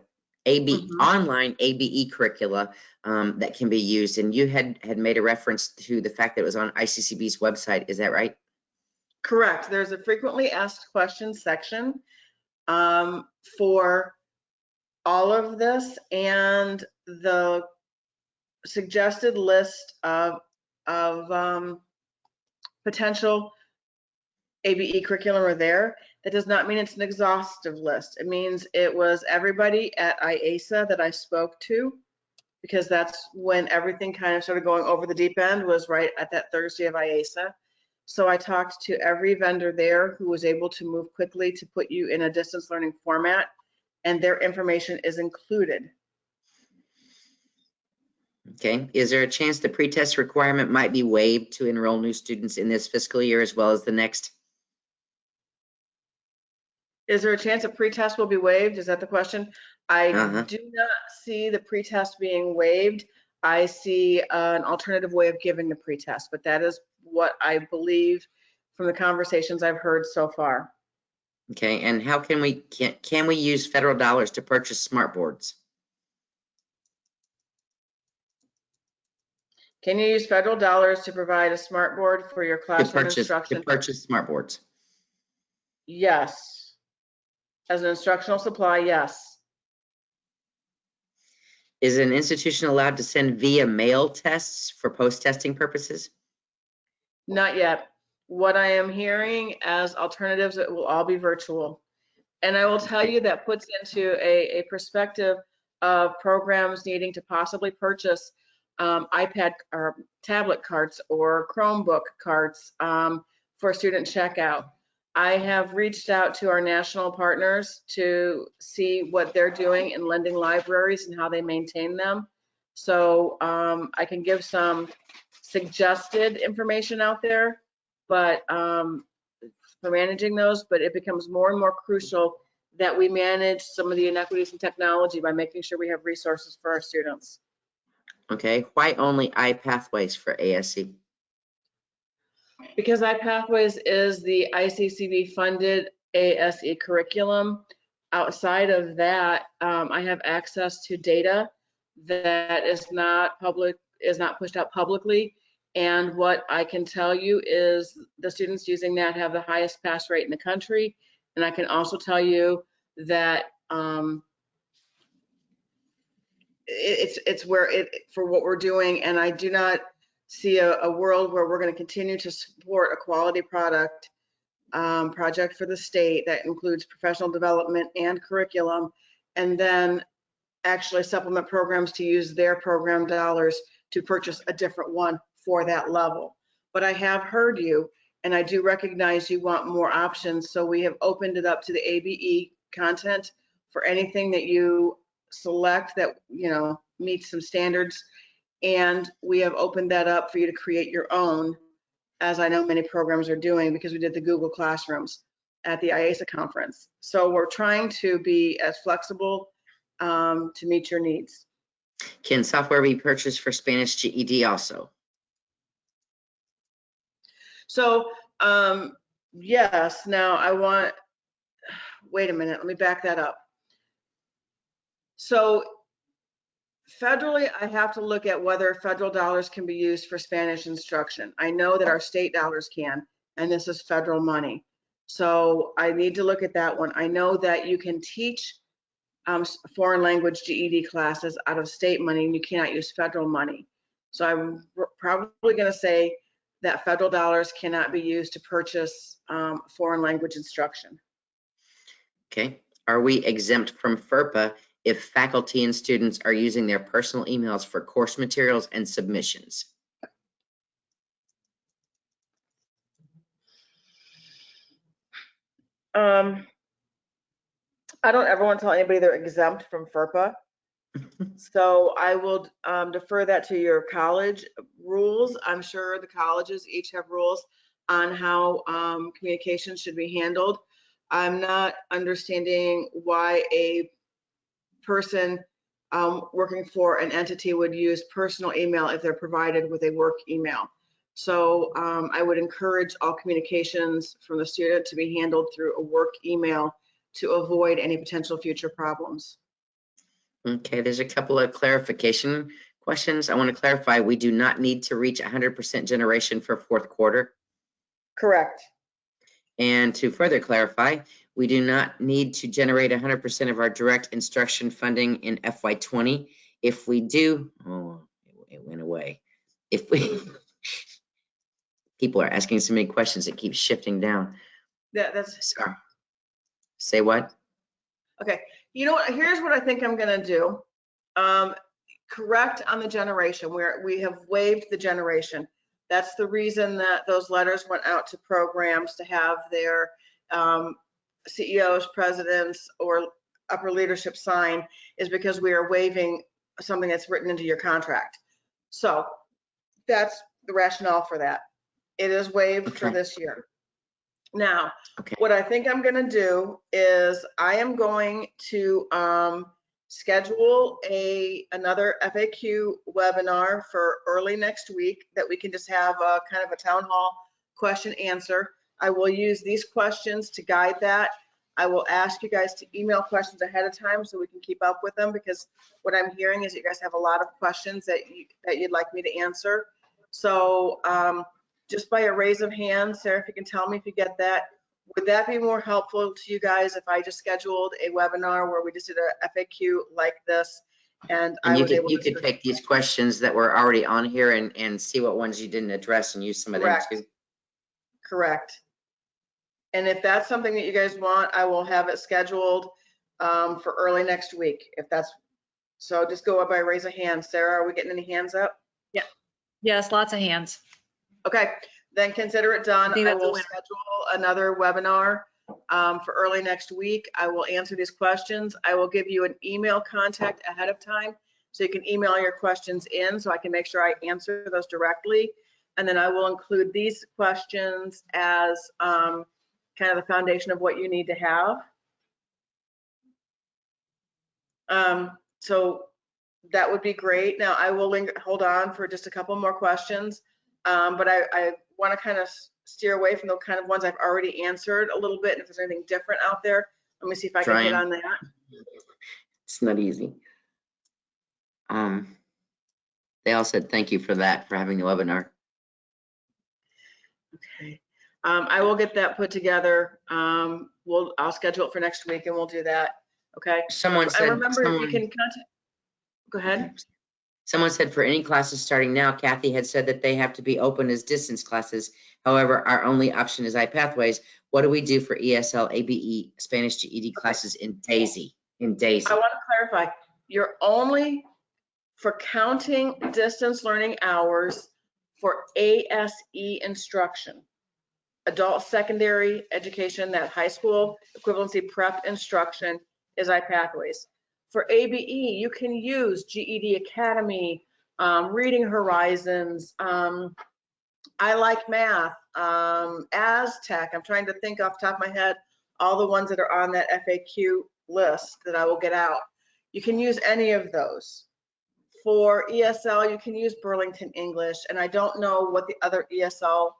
online ABE curricula that can be used. And you had made a reference to the fact that it was on ICCB's website. Is that right? Correct. There's a frequently asked questions section for all of this, and the suggested list of potential ABE curriculum are there. That does not mean it's an exhaustive list. It means it was everybody at IASA that I spoke to, because that's when everything kind of started going over the deep end, was right at that Thursday of IASA. So I talked to every vendor there who was able to move quickly to put you in a distance learning format, and their information is included. Okay. Is there a chance the pretest requirement might be waived to enroll new students in this fiscal year as well as the next? Is there a chance a pretest will be waived? Is that the question? I Uh-huh. do not see the pretest being waived. I see an alternative way of giving the pretest, but that is what I believe from the conversations I've heard so far. Okay. And how can we use federal dollars to purchase smart boards? Can you use federal dollars to provide a smart board for your classroom instruction? To purchase smart boards. Yes. As an instructional supply, yes. Is an institution allowed to send via mail tests for post-testing purposes? Not yet. What I am hearing as alternatives, it will all be virtual. And I will tell you that puts into a perspective of programs needing to possibly purchase iPad or tablet carts or Chromebook carts for student checkout. I have reached out to our national partners to see what they're doing in lending libraries and how they maintain them. So I can give some suggested information out there, but for managing those, but it becomes more and more crucial that we manage some of the inequities in technology by making sure we have resources for our students. Okay. Why only iPathways for ASC? Because iPathways is the ICCB funded ASE curriculum outside of that, I have access to data that is not pushed out publicly. And what I can tell you is the students using that have the highest pass rate in the country. And I can also tell you that it's where for what we're doing. And I do not see a world where we're going to continue to support a quality project for the state that includes professional development and curriculum, and then actually supplement programs to use their program dollars to purchase a different one for that level. But I have heard you, and I do recognize you want more options, so we have opened it up to the ABE content for anything that you select that, you know, meets some standards, and we have opened that up for you to create your own, as I know many programs are doing, because we did the Google Classrooms at the IASA conference. So we're trying to be as flexible to meet your needs. Can software be purchased for Spanish GED also? So yes, now wait a minute, let me back that up. So federally, I have to look at whether federal dollars can be used for Spanish instruction. I know that our state dollars can, and this is federal money. So I need to look at that one. I know that you can teach foreign language GED classes out of state money, and you cannot use federal money. So I'm probably going to say that federal dollars cannot be used to purchase foreign language instruction. Okay. Are we exempt from FERPA if faculty and students are using their personal emails for course materials and submissions? I don't ever want to tell anybody they're exempt from FERPA. So I will defer that to your college rules. I'm sure the colleges each have rules on how communication should be handled. I'm not understanding why a person working for an entity would use personal email if they're provided with a work email. So I would encourage all communications from the student to be handled through a work email to avoid any potential future problems. Okay, there's a couple of clarification questions. I want to clarify, we do not need to reach 100% generation for fourth quarter. Correct. And to further clarify, we do not need to generate 100% of our direct instruction funding in FY20. If we do, oh, it went away. If we, people are asking so many questions, it keeps shifting down. Yeah, that's Sorry. Say what? okay. You know what? Here's what I think I'm going to do. Correct on the generation, where we have waived the generation. That's the reason that those letters went out to programs to have their CEOs, presidents, or upper leadership sign, is because we are waiving something that's written into your contract. So that's the rationale for that. It is waived for this year. Now, what I think I'm going to do is I am going to schedule another FAQ webinar for early next week that we can just have a kind of a town hall question answer. I will use these questions to guide that. I will ask you guys to email questions ahead of time so we can keep up with them, because what I'm hearing is you guys have a lot of questions that you'd like me to answer. So just by a raise of hands, Sarah, if you can tell me if you get that, would that be more helpful to you guys if I just scheduled a webinar where we just did a FAQ like this? And I was able to. You could take these questions that were already on here and see what ones you didn't address and use some of them too. Correct. And if that's something that you guys want, I will have it scheduled for early next week. If that's so, just go up by raise a hand. Sarah, are we getting any hands up? Yeah. Yes, lots of hands. Okay, then consider it done. I think I that's a will winner. schedule another webinar for early next week. I will answer these questions. I will give you an email contact ahead of time, so you can email your questions in so I can make sure I answer those directly. And then I will include these questions as kind of the foundation of what you need to have. So that would be great. Now I will hold on for just a couple more questions, but I want to kind of steer away from the kind of ones I've already answered a little bit. And if there's anything different out there, Let me see if I can hit on that. It's not easy. They all said thank you for that, for having the webinar. Okay. I will get that put together. I'll schedule it for next week and we'll do that. Okay. Someone said, And remember, you can contact. Go ahead. Someone said for any classes starting now, Kathy had said that they have to be open as distance classes. However, our only option is iPathways. What do we do for ESL, ABE, Spanish GED classes in DAISY? I want to clarify. You're only for counting distance learning hours for ASE instruction, adult secondary education, that high school equivalency prep instruction is iPathways. For ABE, you can use GED Academy, Reading Horizons, I Like Math, Aztec. I'm trying to think off the top of my head, all the ones that are on that FAQ list that I will get out. You can use any of those. For ESL, you can use Burlington English, and I don't know what the other ESL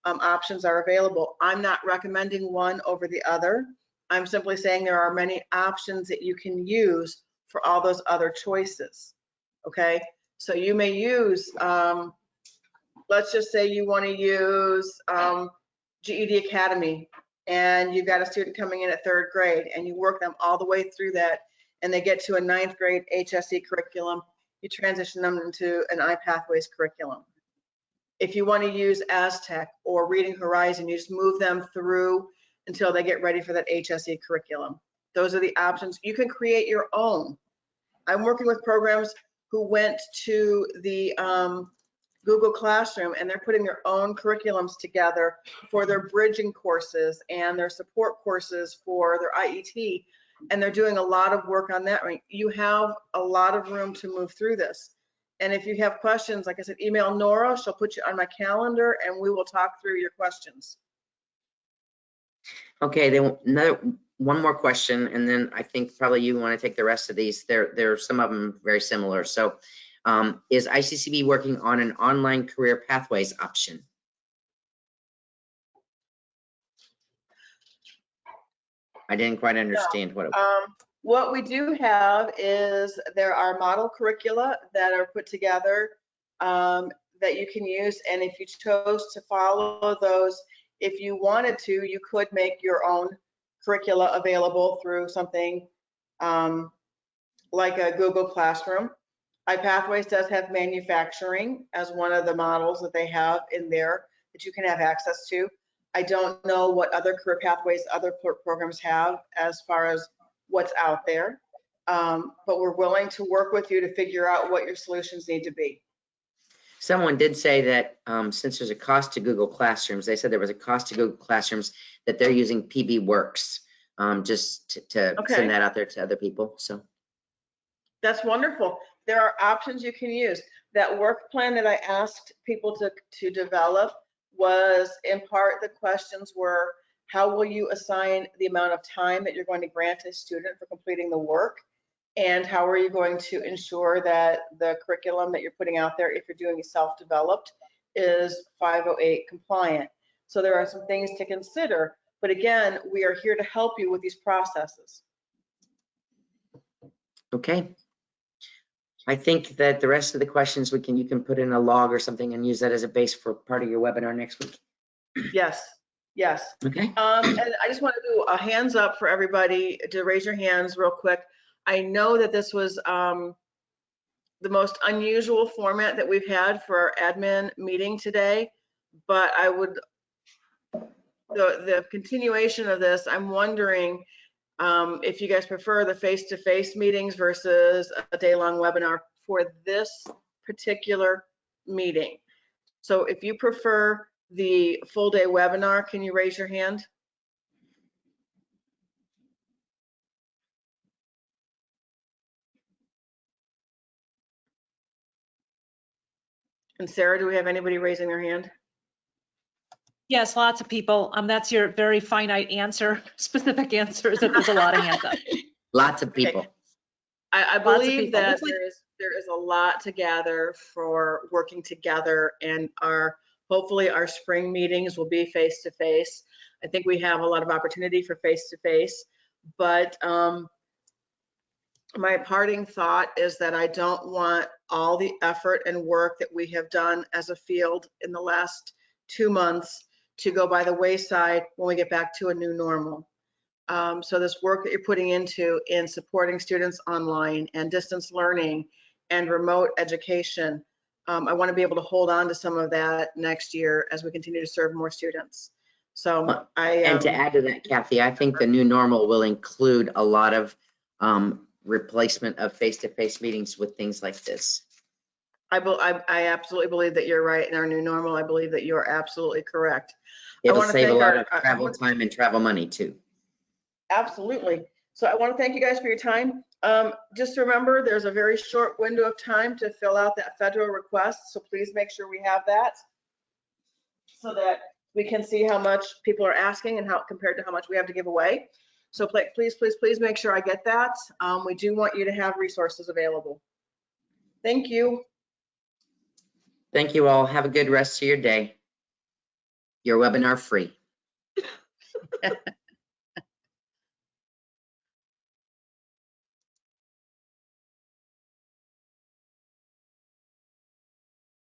options are available. I'm not recommending one over the other. I'm simply saying there are many options that you can use for all those other choices, okay? So you may use, let's just say you want to use GED Academy, and you've got a student coming in at 3rd grade, and you work them all the way through that, and they get to a 9th grade HSE curriculum. You transition them into an iPathways curriculum. If you want to use Aztec or Reading Horizon, you just move them through until they get ready for that HSE curriculum. Those are the options. You can create your own. I'm working with programs who went to the Google Classroom, and they're putting their own curriculums together for their bridging courses and their support courses for their IET. And they're doing a lot of work on that. You have a lot of room to move through this. And if you have questions, like I said, email Nora. She'll put you on my calendar and we will talk through your questions. Okay, then one more question, and then I think probably you want to take the rest of these. There are some of them very similar. So is ICCB working on an online career pathways option? I didn't quite understand what it was. What we do have is there are model curricula that are put together that you can use, and if you chose to follow those, if you wanted to, you could make your own curricula available through something like a Google Classroom. iPathways does have manufacturing as one of the models that they have in there that you can have access to. I don't know what other career pathways other programs have as far as what's out there, but we're willing to work with you to figure out what your solutions need to be. Someone did say that since there's a cost to Google Classrooms, they said there was a cost to Google Classrooms that they're using PB Works, just to send that out there to other people. So that's wonderful. There are options you can use. That work plan that I asked people to develop was, in part, the questions were, how will you assign the amount of time that you're going to grant a student for completing the work? And how are you going to ensure that the curriculum that you're putting out there, if you're doing self-developed, is 508 compliant? So there are some things to consider. But again, we are here to help you with these processes. okay. I think that the rest of the questions you can put in a log or something and use that as a base for part of your webinar next week. Yes, yes. Okay. And I just want to do a hands up for everybody to raise your hands real quick. I know that this was the most unusual format that we've had for our admin meeting today, but I would, the continuation of this, I'm wondering if you guys prefer the face-to-face meetings versus a day-long webinar for this particular meeting. So if you prefer the full-day webinar, can you raise your hand? And Sarah, do we have anybody raising their hand? Yes, lots of people. That's your very finite answer. Specific answer is that there's a lot of hands up. Lots of people. Okay. I believe that there is a lot to gather for working together, and hopefully our spring meetings will be face-to-face. I think we have a lot of opportunity for face-to-face. But my parting thought is that I don't want all the effort and work that we have done as a field in the last 2 months to go by the wayside when we get back to a new normal. So this work that you're putting into in supporting students online and distance learning and remote education, I want to be able to hold on to some of that next year as we continue to serve more students. So And to add to that, Kathy, I think the new normal will include a lot of replacement of face-to-face meetings with things like this. I absolutely believe that you're right in our new normal. I believe that you're absolutely correct. It'll wanna save a thank lot our- of travel time and travel money too. Absolutely. So I want to thank you guys for your time. Just remember, there's a very short window of time to fill out that federal request. So please make sure we have that so that we can see how much people are asking and how compared to how much we have to give away. So please, please, please make sure I get that. We do want you to have resources available. Thank you. Thank you all. Have a good rest of your day. Your webinar free.